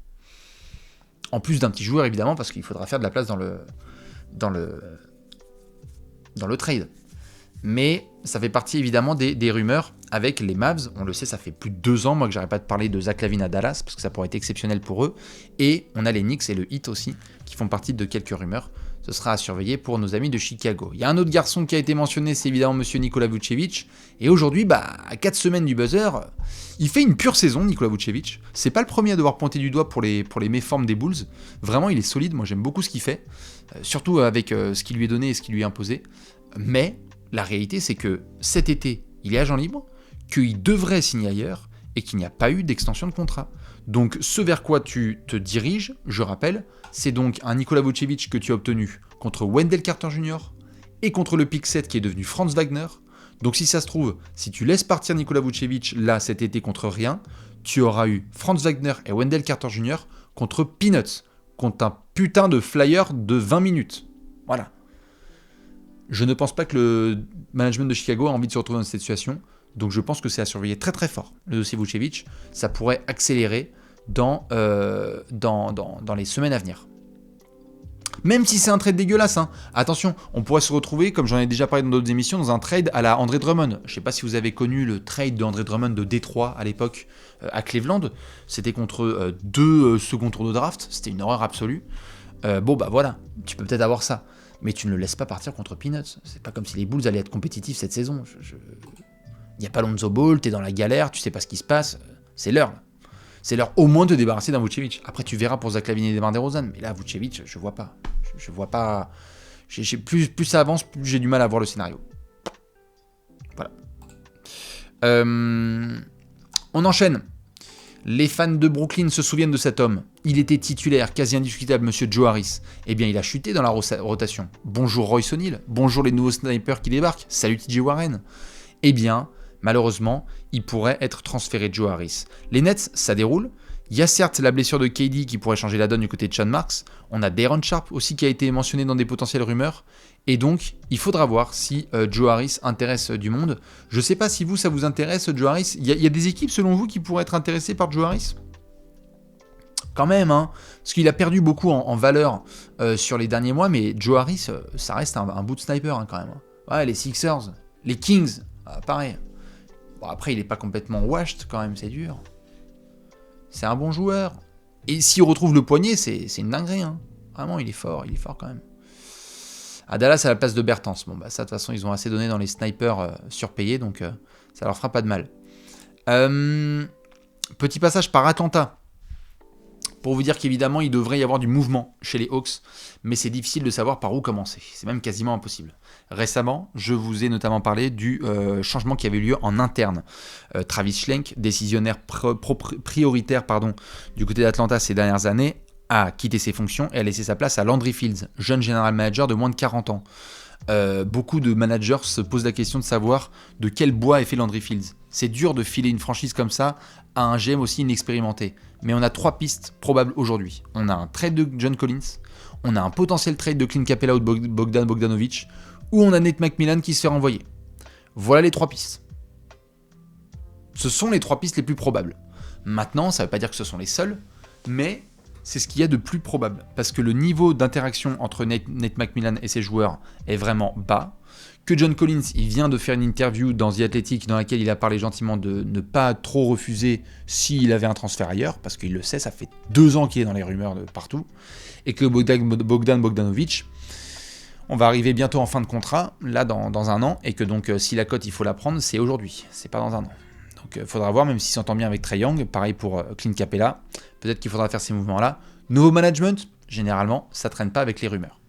En plus d'un petit joueur évidemment, parce qu'il faudra faire de la place dans le trade. Mais ça fait partie évidemment des rumeurs avec les Mavs. On le sait, ça fait plus de 2 ans moi que j'arrête pas de parler de Zach LaVine à Dallas parce que ça pourrait être exceptionnel pour eux. Et on a les Knicks et le Heat aussi qui font partie de quelques rumeurs. Ce sera à surveiller pour nos amis de Chicago. Il y a un autre garçon qui a été mentionné, c'est évidemment monsieur Nikola Vucevic. Et aujourd'hui, à 4 semaines du buzzer, il fait une pure saison, Nikola Vucevic. C'est pas le premier à devoir pointer du doigt pour les méformes des Bulls. Vraiment, il est solide. Moi, j'aime beaucoup ce qu'il fait. Surtout avec ce qui lui est donné et ce qui lui est imposé. Mais la réalité, c'est que cet été, il est agent libre, qu'il devrait signer ailleurs et qu'il n'y a pas eu d'extension de contrat. Donc, ce vers quoi tu te diriges, je rappelle, c'est donc un Nikola Vucevic que tu as obtenu contre Wendell Carter Jr. et contre le pick 7 qui est devenu Franz Wagner. Donc, si ça se trouve, si tu laisses partir Nikola Vucevic là cet été contre rien, tu auras eu Franz Wagner et Wendell Carter Jr. contre Peanuts, contre un putain de flyer de 20 minutes. Voilà. Je ne pense pas que le management de Chicago a envie de se retrouver dans cette situation. Donc je pense que c'est à surveiller très très fort. Le dossier Vucevic, ça pourrait accélérer dans les semaines à venir. Même si c'est un trade dégueulasse. Attention, on pourrait se retrouver, comme j'en ai déjà parlé dans d'autres émissions, dans un trade à la Andre Drummond. Je ne sais pas si vous avez connu le trade de Andre Drummond de Détroit à l'époque à Cleveland. C'était contre 2 second tours de draft. C'était une horreur absolue. Voilà, tu peux peut-être avoir ça. Mais tu ne le laisses pas partir contre Peanuts. C'est pas comme si les Bulls allaient être compétitifs cette saison. Il n'y a pas Lonzo Ball, t'es dans la galère, tu sais pas ce qui se passe. C'est l'heure. C'est l'heure au moins de te débarrasser d'un Vucevic. Après, tu verras pour Zach LaVine et DeMar DeRozan. Mais là, Vucevic, je vois pas. Je vois pas. Plus ça avance, plus j'ai du mal à voir le scénario. Voilà. On enchaîne. Les fans de Brooklyn se souviennent de cet homme. Il était titulaire, quasi indiscutable, monsieur Joe Harris. Eh bien, il a chuté dans la rotation. Bonjour Royce O'Neal. Bonjour les nouveaux snipers qui débarquent. Salut TJ Warren. Eh bien, malheureusement, il pourrait être transféré Joe Harris. Les Nets, ça déroule. Il y a certes la blessure de KD qui pourrait changer la donne du côté de Sean Marks. On a Day'Ron Sharpe aussi qui a été mentionné dans des potentielles rumeurs. Et donc, il faudra voir si Joe Harris intéresse du monde. Je ne sais pas si vous, ça vous intéresse, Joe Harris. Il y a des équipes, selon vous, qui pourraient être intéressées par Joe Harris ? Quand même, hein, parce qu'il a perdu beaucoup en valeur sur les derniers mois, mais Joe Harris, ça reste un bout de sniper hein, quand même. Ouais, les Sixers, les Kings, pareil. Bon, après, il n'est pas complètement washed quand même, c'est dur. C'est un bon joueur. Et s'il retrouve le poignet, c'est une dinguerie. Hein. Vraiment, il est fort quand même. À Dallas, à la place de Bertans. Bon, bah ça, de toute façon, ils ont assez donné dans les snipers surpayés, donc ça leur fera pas de mal. Petit passage par Atlanta. Pour vous dire qu'évidemment, il devrait y avoir du mouvement chez les Hawks, mais c'est difficile de savoir par où commencer. C'est même quasiment impossible. Récemment, je vous ai notamment parlé du changement qui avait eu lieu en interne. Travis Schlenk, décisionnaire prioritaire du côté d'Atlanta ces dernières années, a quitté ses fonctions et a laissé sa place à Landry Fields, jeune general manager de moins de 40 ans. Beaucoup de managers se posent la question de savoir de quel bois est fait Landry Fields. C'est dur de filer une franchise comme ça à un GM aussi inexpérimenté. Mais on a 3 pistes probables aujourd'hui. On a un trade de John Collins, on a un potentiel trade de Clint Capela ou de Bogdan Bogdanovic, ou on a Nate McMillan qui se fait renvoyer. Voilà les 3 pistes. Ce sont les 3 pistes les plus probables. Maintenant, ça ne veut pas dire que ce sont les seules, mais c'est ce qu'il y a de plus probable. Parce que le niveau d'interaction entre Nate McMillan et ses joueurs est vraiment bas. Que John Collins, il vient de faire une interview dans The Athletic dans laquelle il a parlé gentiment de ne pas trop refuser s'il avait un transfert ailleurs, parce qu'il le sait, ça fait 2 ans qu'il est dans les rumeurs de partout. Et que Bogdan Bogdanovic, on va arriver bientôt en fin de contrat, là dans un an, et que donc si la cote il faut la prendre, c'est aujourd'hui, c'est pas dans un an. Donc il faudra voir, même s'il s'entend bien avec Trae Young, pareil pour Clint Capela, peut-être qu'il faudra faire ces mouvements-là. Nouveau management, généralement, ça traîne pas avec les rumeurs.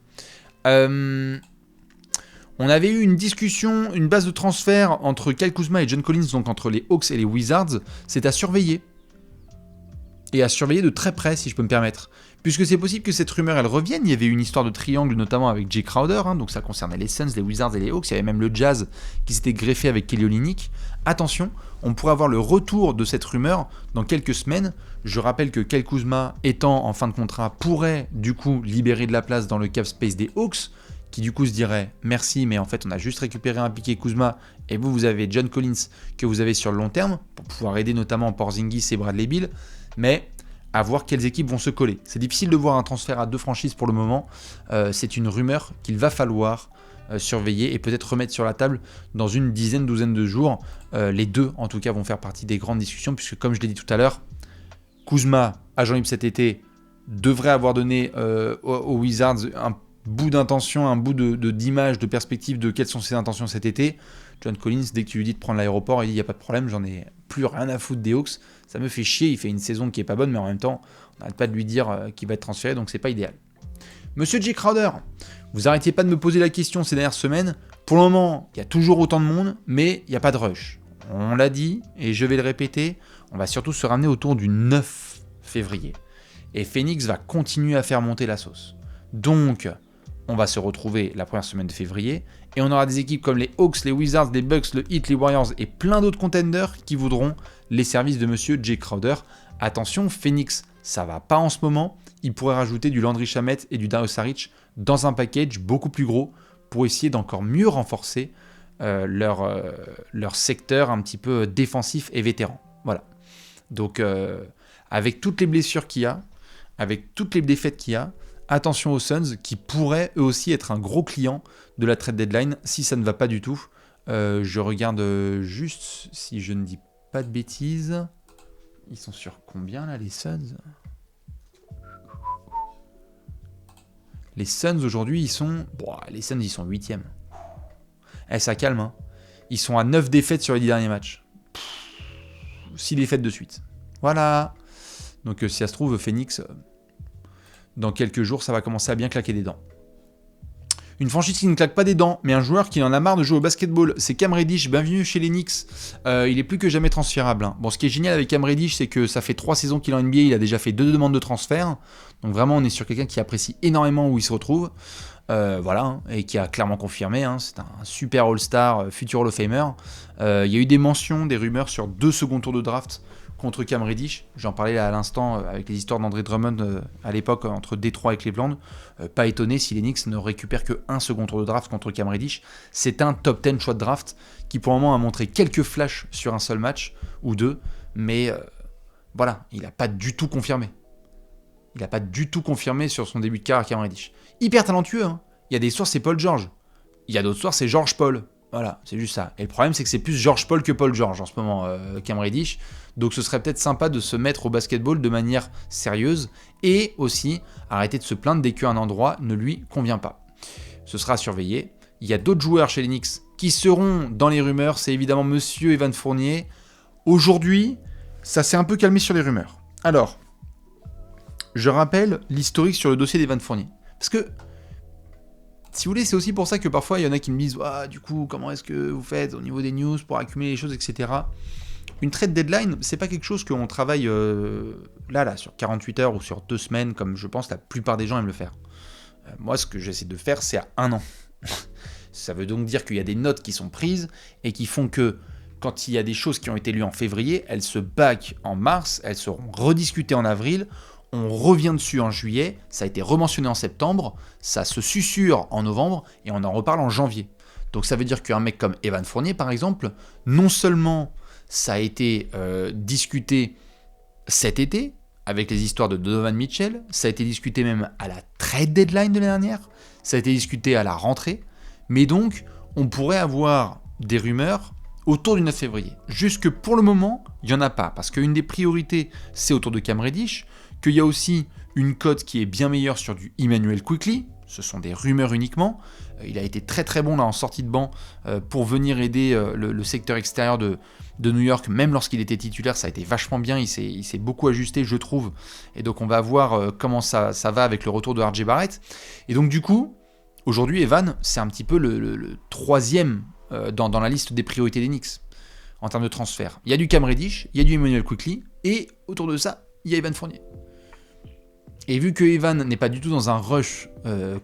On avait eu une discussion, une base de transfert entre Kyle Kuzma et John Collins, donc entre les Hawks et les Wizards. C'est à surveiller. Et à surveiller de très près, si je peux me permettre. Puisque c'est possible que cette rumeur, elle revienne. Il y avait une histoire de triangle, notamment avec Jay Crowder, donc ça concernait les Suns, les Wizards et les Hawks. Il y avait même le Jazz qui s'était greffé avec Kelly Olynyk. Attention, on pourrait avoir le retour de cette rumeur dans quelques semaines. Je rappelle que Kyle Kuzma, étant en fin de contrat, pourrait du coup libérer de la place dans le cap space des Hawks, qui du coup se dirait merci, mais en fait on a juste récupéré un piqué Kuzma et vous avez John Collins que vous avez sur le long terme pour pouvoir aider notamment Porzingis et Bradley Beal, mais à voir quelles équipes vont se coller. C'est difficile de voir un transfert à 2 franchises pour le moment, c'est une rumeur qu'il va falloir surveiller et peut-être remettre sur la table dans une douzaine de jours. Les deux en tout cas vont faire partie des grandes discussions, puisque comme je l'ai dit tout à l'heure, Kuzma, agent libre cet été, devrait avoir donné aux Wizards un bout d'intention, un bout d'image, de perspective de quelles sont ses intentions cet été. John Collins, dès que tu lui dis de prendre l'aéroport, il dit il n'y a pas de problème, j'en ai plus rien à foutre des Hawks, ça me fait chier, il fait une saison qui est pas bonne, mais en même temps, on n'arrête pas de lui dire qu'il va être transféré, donc c'est pas idéal. Monsieur Jay Crowder, vous arrêtiez pas de me poser la question ces dernières semaines, pour le moment, il y a toujours autant de monde, mais il n'y a pas de rush. On l'a dit, et je vais le répéter, on va surtout se ramener autour du 9 février. Et Phoenix va continuer à faire monter la sauce. Donc, on va se retrouver la première semaine de février et on aura des équipes comme les Hawks, les Wizards, les Bucks, le Heat, les Warriors et plein d'autres contenders qui voudront les services de monsieur Jay Crowder. Attention, Phoenix, ça va pas en ce moment. Ils pourraient rajouter du Landry Shamet et du Dario Saric dans un package beaucoup plus gros pour essayer d'encore mieux renforcer leur secteur un petit peu défensif et vétéran. Voilà. Donc, avec toutes les blessures qu'il y a, avec toutes les défaites qu'il y a, attention aux Suns qui pourraient eux aussi être un gros client de la trade deadline si ça ne va pas du tout. Je regarde juste si je ne dis pas de bêtises. Ils sont sur combien là les Suns ? Les Suns aujourd'hui ils sont... Bon, les Suns ils sont 8e. Ça calme hein. Ils sont à 9 défaites sur les 10 derniers matchs. 6 défaites de suite. Voilà. Donc si ça se trouve Phoenix... Dans quelques jours, ça va commencer à bien claquer des dents. Une franchise qui ne claque pas des dents, mais un joueur qui en a marre de jouer au basketball. C'est Cam Reddish, bienvenue chez les Knicks. Il est plus que jamais transférable. Bon, ce qui est génial avec Cam Reddish, c'est que ça fait 3 saisons qu'il est en NBA, il a déjà fait 2 demandes de transfert. Donc vraiment, on est sur quelqu'un qui apprécie énormément où il se retrouve. Voilà, et qui a clairement confirmé, c'est un super All-Star, futur Hall of Famer. Il y a eu des mentions, des rumeurs sur 2 seconds tours de draft contre Cam Reddish. J'en parlais à l'instant avec les histoires d'André Drummond à l'époque entre Détroit et Cleveland. Pas étonné si les Knicks ne récupèrent que 1 second tour de draft contre Cam Reddish. C'est un top 10 choix de draft qui pour le moment a montré quelques flashs sur un seul match ou 2, mais voilà, il n'a pas du tout confirmé. Il n'a pas du tout confirmé sur son début de carrière Cam Reddish. Hyper talentueux, hein. Il y a des sources, c'est Paul George. Il y a d'autres sources, c'est George Paul. Voilà, c'est juste ça. Et le problème, c'est que c'est plus George Paul que Paul George en ce moment, Cam Reddish. Donc ce serait peut-être sympa de se mettre au basketball de manière sérieuse et aussi arrêter de se plaindre dès qu'un endroit ne lui convient pas. Ce sera à surveiller. Il y a d'autres joueurs chez les Knicks qui seront dans les rumeurs. C'est évidemment Monsieur Evan Fournier. Aujourd'hui, ça s'est un peu calmé sur les rumeurs. Alors, je rappelle l'historique sur le dossier d'Evan Fournier. Parce que, si vous voulez, c'est aussi pour ça que parfois il y en a qui me disent ah, du coup, comment est-ce que vous faites au niveau des news pour accumuler les choses, etc. Une trade deadline, c'est pas quelque chose qu'on travaille là, sur 48 heures ou sur 2 semaines, comme je pense la plupart des gens aiment le faire. Moi, ce que j'essaie de faire, c'est à 1 an. Ça veut donc dire qu'il y a des notes qui sont prises et qui font que quand il y a des choses qui ont été lues en février, elles se back en mars, elles seront rediscutées en avril. On revient dessus en juillet, ça a été rementionné en septembre, ça se susurre en novembre et on en reparle en janvier. Donc ça veut dire qu'un mec comme Evan Fournier, par exemple, non seulement ça a été discuté cet été, avec les histoires de Donovan Mitchell, ça a été discuté même à la trade deadline de l'année dernière, ça a été discuté à la rentrée, mais donc on pourrait avoir des rumeurs autour du 9 février. Jusque pour le moment, il n'y en a pas, parce qu'une des priorités, c'est autour de Cam Reddish, qu'il y a aussi une cote qui est bien meilleure sur du Immanuel Quickley. Ce sont des rumeurs uniquement. Il a été très très bon là en sortie de banc pour venir aider le secteur extérieur de New York, même lorsqu'il était titulaire, ça a été vachement bien, il s'est beaucoup ajusté je trouve, et donc on va voir comment ça va avec le retour de RJ Barrett. Et donc du coup, aujourd'hui Evan, c'est un petit peu le troisième dans la liste des priorités des Knicks en termes de transfert. Il y a du Cam Reddish, il y a du Immanuel Quickley, et autour de ça, il y a Evan Fournier. Et vu que Evan n'est pas du tout dans un rush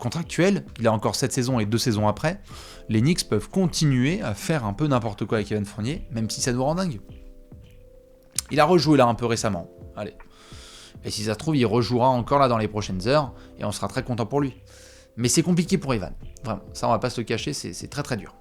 contractuel, il a encore 7 saisons et 2 saisons après, les Knicks peuvent continuer à faire un peu n'importe quoi avec Evan Fournier, même si ça nous rend dingue. Il a rejoué là un peu récemment, allez. Et si ça se trouve, il rejouera encore là dans les prochaines heures, et on sera très content pour lui. Mais c'est compliqué pour Evan, vraiment, ça on va pas se le cacher, c'est très très dur.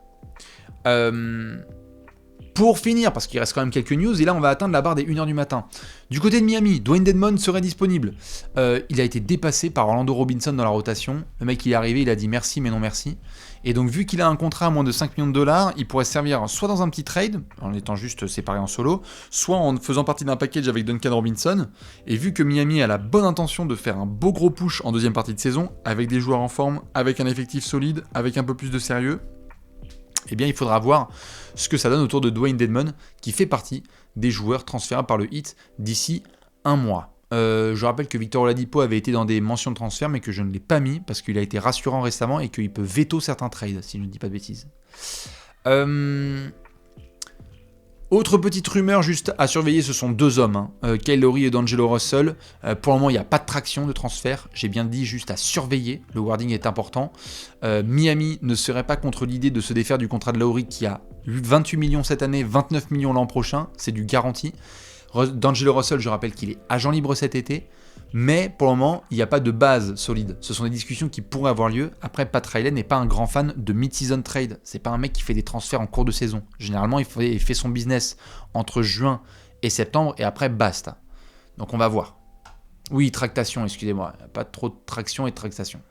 Pour finir, parce qu'il reste quand même quelques news, et là on va atteindre la barre des 1h du matin. Du côté de Miami, Dwayne Dedmon serait disponible. Il a été dépassé par Orlando Robinson dans la rotation. Le mec il est arrivé, il a dit merci mais non merci. Et donc vu qu'il a un contrat à moins de 5 millions de dollars, il pourrait servir soit dans un petit trade, en étant juste séparé en solo, soit en faisant partie d'un package avec Duncan Robinson. Et vu que Miami a la bonne intention de faire un beau gros push en deuxième partie de saison, avec des joueurs en forme, avec un effectif solide, avec un peu plus de sérieux, eh bien il faudra voir ce que ça donne autour de Dwayne Dedmon, qui fait partie des joueurs transférables par le Heat d'ici 1 mois. Je rappelle que Victor Oladipo avait été dans des mentions de transfert, mais que je ne l'ai pas mis, parce qu'il a été rassurant récemment, et qu'il peut veto certains trades, si je ne dis pas de bêtises. Autre petite rumeur juste à surveiller, ce sont 2 hommes, Kyle Lowry et D'Angelo Russell. Pour le moment, il n'y a pas de traction de transfert, j'ai bien dit juste à surveiller, le wording est important. Miami ne serait pas contre l'idée de se défaire du contrat de Lowry qui a 28 millions cette année, 29 millions l'an prochain, c'est du garanti. D'Angelo Russell, je rappelle qu'il est agent libre cet été, mais pour le moment, il n'y a pas de base solide. Ce sont des discussions qui pourraient avoir lieu. Après, Pat Riley n'est pas un grand fan de mid-season trade. C'est pas un mec qui fait des transferts en cours de saison. Généralement, il fait son business entre juin et septembre, et après, basta. Donc on va voir. Oui, tractation, excusez-moi. Il n'y a pas trop de traction et de tractation.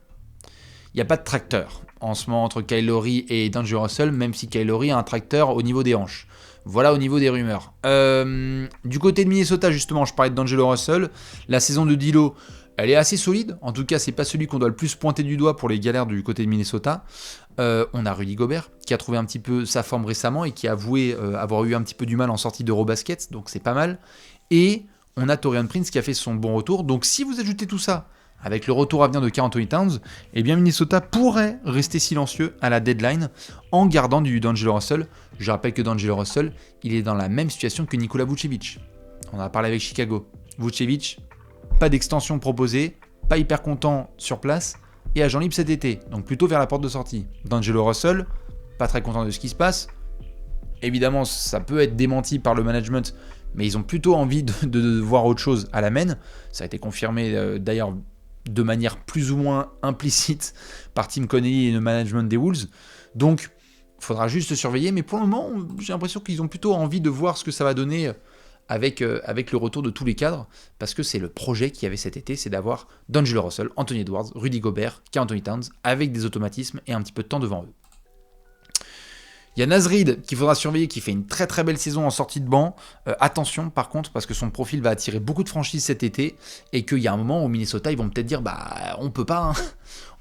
Il n'y a pas de tracteur en ce moment entre Kyle Lowry et D'Angelo Russell, même si Kyle Lowry a un tracteur au niveau des hanches. Voilà au niveau des rumeurs. Du côté de Minnesota, justement, je parlais de D'Angelo Russell. La saison de D'Lo, elle est assez solide. En tout cas, c'est pas celui qu'on doit le plus pointer du doigt pour les galères du côté de Minnesota. On a Rudy Gobert, qui a trouvé un petit peu sa forme récemment et qui a avoué avoir eu un petit peu du mal en sortie d'Eurobasket, donc c'est pas mal. Et on a Taurean Prince qui a fait son bon retour. Donc si vous ajoutez tout ça Avec le retour à venir de Karl Anthony Towns, eh bien Minnesota pourrait rester silencieux à la deadline en gardant du D'Angelo Russell. Je rappelle que D'Angelo Russell, il est dans la même situation que Nikola Vucevic. On en a parlé avec Chicago. Vucevic, pas d'extension proposée, pas hyper content sur place et agent libre cet été, donc plutôt vers la porte de sortie. D'Angelo Russell, pas très content de ce qui se passe. Évidemment, ça peut être démenti par le management, mais ils ont plutôt envie de voir autre chose à la main. Ça a été confirmé d'ailleurs de manière plus ou moins implicite par Tim Connelly et le management des Wolves. Donc, il faudra juste surveiller, mais pour le moment, j'ai l'impression qu'ils ont plutôt envie de voir ce que ça va donner avec le retour de tous les cadres, parce que c'est le projet qu'il y avait cet été, c'est d'avoir D'Angelo Russell, Anthony Edwards, Rudy Gobert, Karl Anthony Towns, avec des automatismes et un petit peu de temps devant eux. Il y a Naz Reid qu'il faudra surveiller, qui fait une très très belle saison en sortie de banc. Attention par contre, parce que son profil va attirer beaucoup de franchises cet été, et qu'il y a un moment où Minnesota, ils vont peut-être dire on peut pas,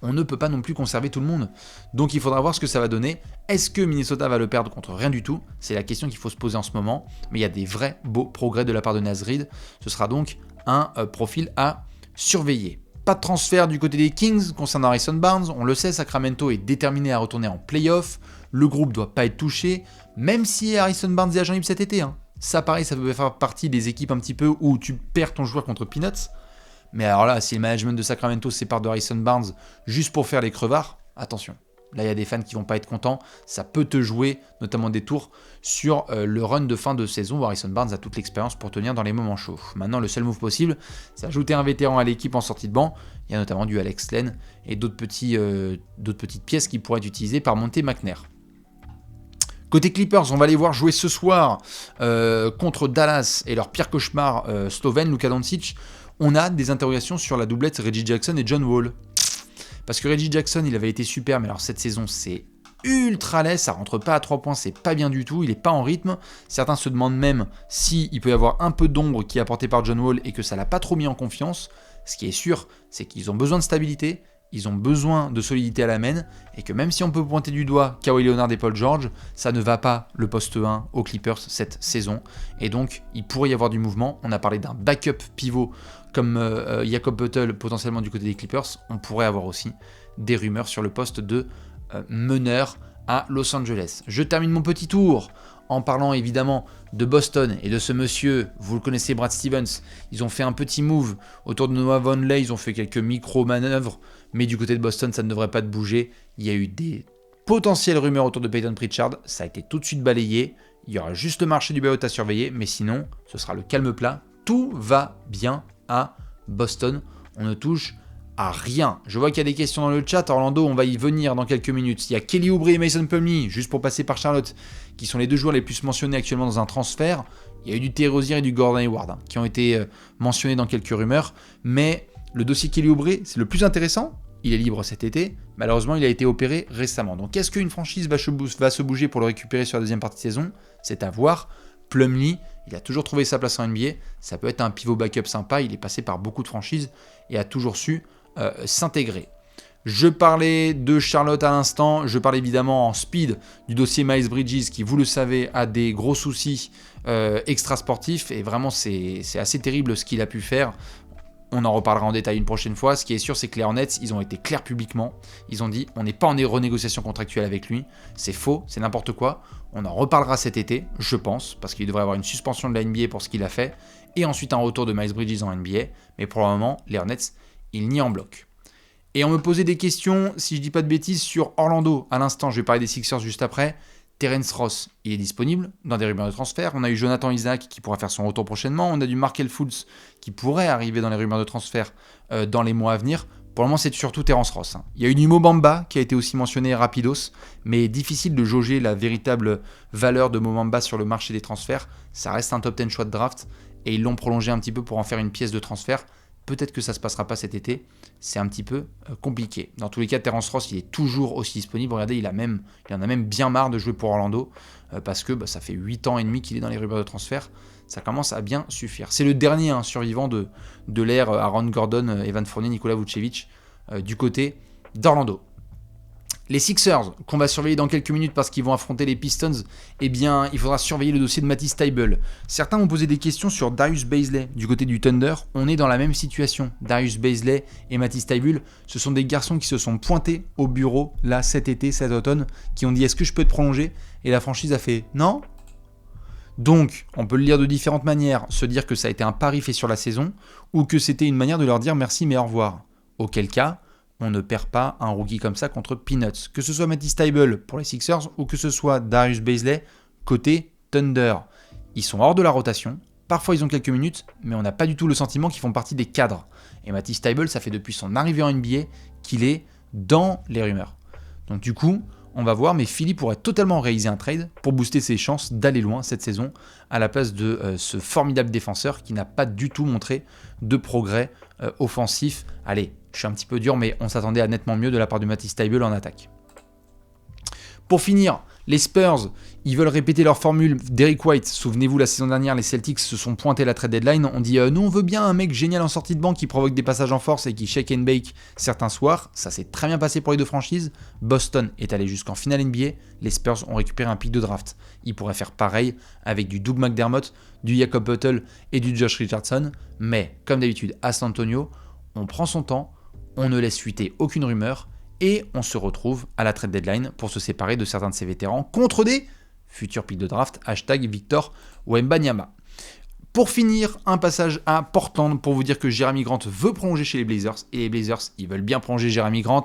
on ne peut pas non plus conserver tout le monde. Donc il faudra voir ce que ça va donner. Est-ce que Minnesota va le perdre contre rien du tout? C'est la question qu'il faut se poser en ce moment. Mais il y a des vrais beaux progrès de la part de Naz Reid. Ce sera donc un profil à surveiller. Pas de transfert du côté des Kings concernant Harrison Barnes. On le sait, Sacramento est déterminé à retourner en playoff. Le groupe ne doit pas être touché, même si Harrison Barnes est agent libre cet été. Ça, pareil, ça peut faire partie des équipes un petit peu où tu perds ton joueur contre Peanuts. Mais alors là, si le management de Sacramento se sépare de Harrison Barnes juste pour faire les crevards, attention. Là, il y a des fans qui vont pas être contents. Ça peut te jouer, notamment des tours, sur le run de fin de saison où Harrison Barnes a toute l'expérience pour tenir dans les moments chauds. Maintenant, le seul move possible, c'est ajouter un vétéran à l'équipe en sortie de banc. Il y a notamment du Alex Len et d'autres petites pièces qui pourraient être utilisées par Monte McNair. Côté Clippers, on va les voir jouer ce soir contre Dallas et leur pire cauchemar slovène, Luka Doncic. On a des interrogations sur la doublette Reggie Jackson et John Wall. Parce que Reggie Jackson, il avait été super, mais alors cette saison, c'est ultra laid, ça rentre pas à 3 points, c'est pas bien du tout, il est pas en rythme. Certains se demandent même s'il peut y avoir un peu d'ombre qui est apporté par John Wall et que ça l'a pas trop mis en confiance. Ce qui est sûr, c'est qu'ils ont besoin de stabilité, ils ont besoin de solidité à la main, et que même si on peut pointer du doigt Kawhi Leonard et Paul George, ça ne va pas le poste 1 aux Clippers cette saison. Et donc, il pourrait y avoir du mouvement. On a parlé d'un backup pivot comme Jakob Poeltl potentiellement du côté des Clippers. On pourrait avoir aussi des rumeurs sur le poste de meneur à Los Angeles. Je termine mon petit tour en parlant évidemment de Boston et de ce monsieur, vous le connaissez, Brad Stevens. Ils ont fait un petit move autour de Noah Vonleh, ils ont fait quelques micro-manœuvres, mais du côté de Boston, ça ne devrait pas bouger. Il y a eu des potentielles rumeurs autour de Peyton Pritchard, ça a été tout de suite balayé. Il y aura juste le marché du buyout à surveiller, mais sinon, ce sera le calme plat. Tout va bien à Boston, on ne touche à rien. Je vois qu'il y a des questions dans le chat. Orlando, on va y venir dans quelques minutes. Il y a Kelly Oubre et Mason Plumlee, juste pour passer par Charlotte, qui sont les deux joueurs les plus mentionnés actuellement dans un transfert. Il y a eu du Terry Rozier et du Gordon Hayward qui ont été mentionnés dans quelques rumeurs. Mais le dossier Kelly Oubre, c'est le plus intéressant. Il est libre cet été. Malheureusement, il a été opéré récemment. Donc, est-ce qu'une franchise va se bouger pour le récupérer sur la deuxième partie de saison? C'est à voir. Plumlee, il a toujours trouvé sa place en NBA. Ça peut être un pivot backup sympa. Il est passé par beaucoup de franchises et a toujours su s'intégrer. Je parlais de Charlotte à l'instant, je parle évidemment en speed du dossier Miles Bridges qui, vous le savez, a des gros soucis extrasportifs et vraiment c'est assez terrible ce qu'il a pu faire. On en reparlera en détail une prochaine fois. Ce qui est sûr, c'est que les Hornets, ils ont été clairs publiquement. Ils ont dit, on n'est pas en renégociation contractuelle avec lui. C'est faux, c'est n'importe quoi. On en reparlera cet été, je pense, parce qu'il devrait y avoir une suspension de la NBA pour ce qu'il a fait, et ensuite un retour de Miles Bridges en NBA. Mais pour le moment, les Hornets, ils nient en bloc. Et on me posait des questions, si je dis pas de bêtises, sur Orlando. À l'instant, je vais parler des Sixers juste après. Terence Ross, il est disponible dans des rumeurs de transfert. On a eu Jonathan Isaac qui pourra faire son retour prochainement. On a du Markelle Fultz qui pourrait arriver dans les rumeurs de transfert dans les mois à venir. Pour le moment, c'est surtout Terence Ross. Il y a eu du Mo Bamba qui a été aussi mentionné rapidos, mais difficile de jauger la véritable valeur de Mo Bamba sur le marché des transferts. Ça reste un top 10 choix de draft et ils l'ont prolongé un petit peu pour en faire une pièce de transfert. Peut-être que ça ne se passera pas cet été, c'est un petit peu compliqué. Dans tous les cas, Terence Ross, il est toujours aussi disponible. Regardez, il en a même bien marre de jouer pour Orlando, parce que ça fait 8 ans et demi qu'il est dans les rumeurs de transfert. Ça commence à bien suffire. C'est le dernier survivant de l'ère Aaron Gordon, Evan Fournier, Nikola Vucevic, du côté d'Orlando. Les Sixers, qu'on va surveiller dans quelques minutes parce qu'ils vont affronter les Pistons, eh bien, il faudra surveiller le dossier de Matisse Thybulle. Certains ont posé des questions sur Darius Bazley du côté du Thunder. On est dans la même situation. Darius Bazley et Matisse Thybulle, ce sont des garçons qui se sont pointés au bureau, là, cet été, cet automne, qui ont dit « Est-ce que je peux te prolonger ?» Et la franchise a fait « Non ». Donc, on peut le lire de différentes manières, se dire que ça a été un pari fait sur la saison, ou que c'était une manière de leur dire « Merci, mais au revoir ». Auquel cas, on ne perd pas un rookie comme ça contre Peanuts. Que ce soit Matisse Thybulle pour les Sixers ou que ce soit Darius Bazley côté Thunder. Ils sont hors de la rotation. Parfois, ils ont quelques minutes, mais on n'a pas du tout le sentiment qu'ils font partie des cadres. Et Matisse Thybulle, ça fait depuis son arrivée en NBA qu'il est dans les rumeurs. Donc du coup, on va voir, mais Philly pourrait totalement réaliser un trade pour booster ses chances d'aller loin cette saison à la place de ce formidable défenseur qui n'a pas du tout montré de progrès offensif. Allez, je suis un petit peu dur, mais on s'attendait à nettement mieux de la part de Matisse Thybulle en attaque. Pour finir, les Spurs, ils veulent répéter leur formule d'Eric White. Souvenez-vous, la saison dernière, les Celtics se sont pointés à la trade deadline. On dit nous, on veut bien un mec génial en sortie de banc qui provoque des passages en force et qui shake and bake certains soirs. Ça s'est très bien passé pour les deux franchises. Boston est allé jusqu'en finale NBA. Les Spurs ont récupéré un pick de draft. Ils pourraient faire pareil avec du Doug McDermott, du Jakob Poeltl et du Josh Richardson. Mais, comme d'habitude, à San Antonio, on prend son temps, on ne laisse fuiter aucune rumeur. Et on se retrouve à la trade deadline pour se séparer de certains de ces vétérans contre des futurs picks de draft, Victor Wembanyama. Pour finir, un passage à Portland pour vous dire que Jerami Grant veut prolonger chez les Blazers. Et les Blazers, ils veulent bien prolonger Jerami Grant.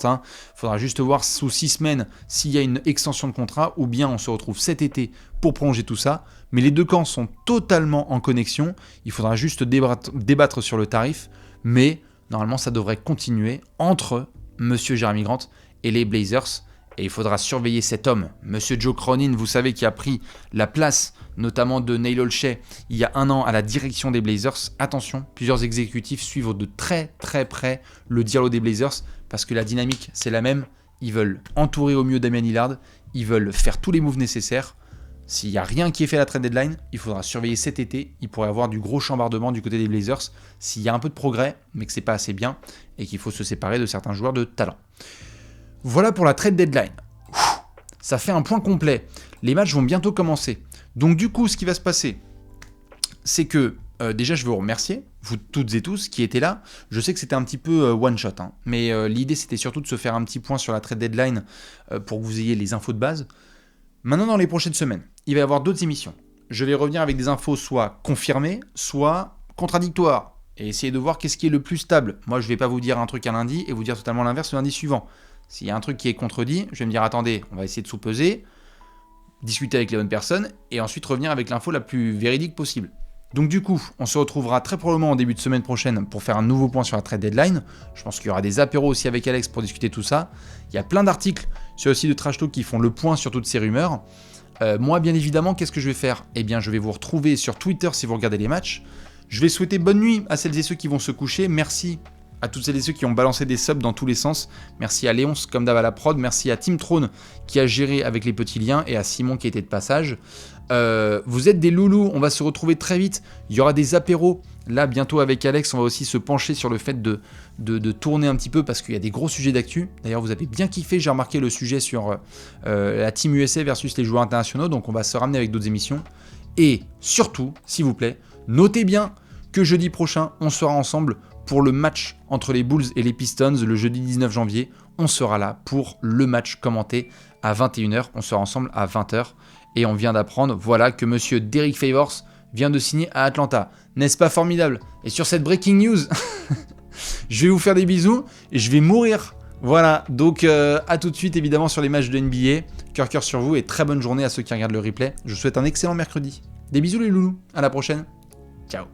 Faudra juste voir sous 6 semaines s'il y a une extension de contrat ou bien on se retrouve cet été pour prolonger tout ça. Mais les deux camps sont totalement en connexion. Il faudra juste débattre sur le tarif. Mais normalement, ça devrait continuer entre Monsieur Jerami Grant et les Blazers. Et il faudra surveiller cet homme, Monsieur Joe Cronin, vous savez, qui a pris la place notamment de Neil Olshey il y a un an à la direction des Blazers. Attention, plusieurs exécutifs suivent de très très près le dialogue des Blazers parce que la dynamique c'est la même. Ils veulent entourer au mieux Damian Lillard, ils veulent faire tous les moves nécessaires. S'il n'y a rien qui est fait à la trade deadline, il faudra surveiller cet été. Il pourrait y avoir du gros chambardement du côté des Blazers s'il y a un peu de progrès, mais que c'est pas assez bien et qu'il faut se séparer de certains joueurs de talent. Voilà pour la trade deadline. Ça fait un point complet. Les matchs vont bientôt commencer. Donc du coup, ce qui va se passer, c'est que déjà, je veux vous remercier, vous toutes et tous qui étaient là. Je sais que c'était un petit peu one shot, mais l'idée, c'était surtout de se faire un petit point sur la trade deadline pour que vous ayez les infos de base. Maintenant, dans les prochaines semaines, il va y avoir d'autres émissions. Je vais revenir avec des infos soit confirmées, soit contradictoires, et essayer de voir qu'est-ce qui est le plus stable. Moi, je ne vais pas vous dire un truc un lundi et vous dire totalement l'inverse le lundi suivant. S'il y a un truc qui est contredit, je vais me dire, attendez, on va essayer de sous-peser, discuter avec les bonnes personnes, et ensuite revenir avec l'info la plus véridique possible. Donc du coup, on se retrouvera très probablement en début de semaine prochaine pour faire un nouveau point sur la trade deadline. Je pense qu'il y aura des apéros aussi avec Alex pour discuter tout ça. Il y a plein d'articles sur le site de Trash Talk qui font le point sur toutes ces rumeurs. Moi, bien évidemment, qu'est-ce que je vais faire ? Eh bien, je vais vous retrouver sur Twitter si vous regardez les matchs. Je vais souhaiter bonne nuit à celles et ceux qui vont se coucher. Merci à toutes celles et ceux qui ont balancé des subs dans tous les sens. Merci à Léonce, comme d'hab à la prod. Merci à Team Throne qui a géré avec les petits liens et à Simon qui était de passage. Vous êtes des loulous, on va se retrouver très vite. Il y aura des apéros. Là, bientôt avec Alex, on va aussi se pencher sur le fait de tourner un petit peu parce qu'il y a des gros sujets d'actu. D'ailleurs, vous avez bien kiffé, j'ai remarqué le sujet sur la Team USA versus les joueurs internationaux. Donc, on va se ramener avec d'autres émissions. Et surtout, s'il vous plaît, notez bien que jeudi prochain, on sera ensemble pour le match entre les Bulls et les Pistons, le jeudi 19 janvier. On sera là pour le match commenté à 21h. On sera ensemble à 20h. Et on vient d'apprendre, voilà, que monsieur Derek Favors vient de signer à Atlanta. N'est-ce pas formidable ? Et sur cette breaking news, je vais vous faire des bisous et je vais mourir. Voilà, donc à tout de suite évidemment sur les matchs de NBA. Cœur sur vous et très bonne journée à ceux qui regardent le replay. Je vous souhaite un excellent mercredi. Des bisous les loulous, à la prochaine. Ciao.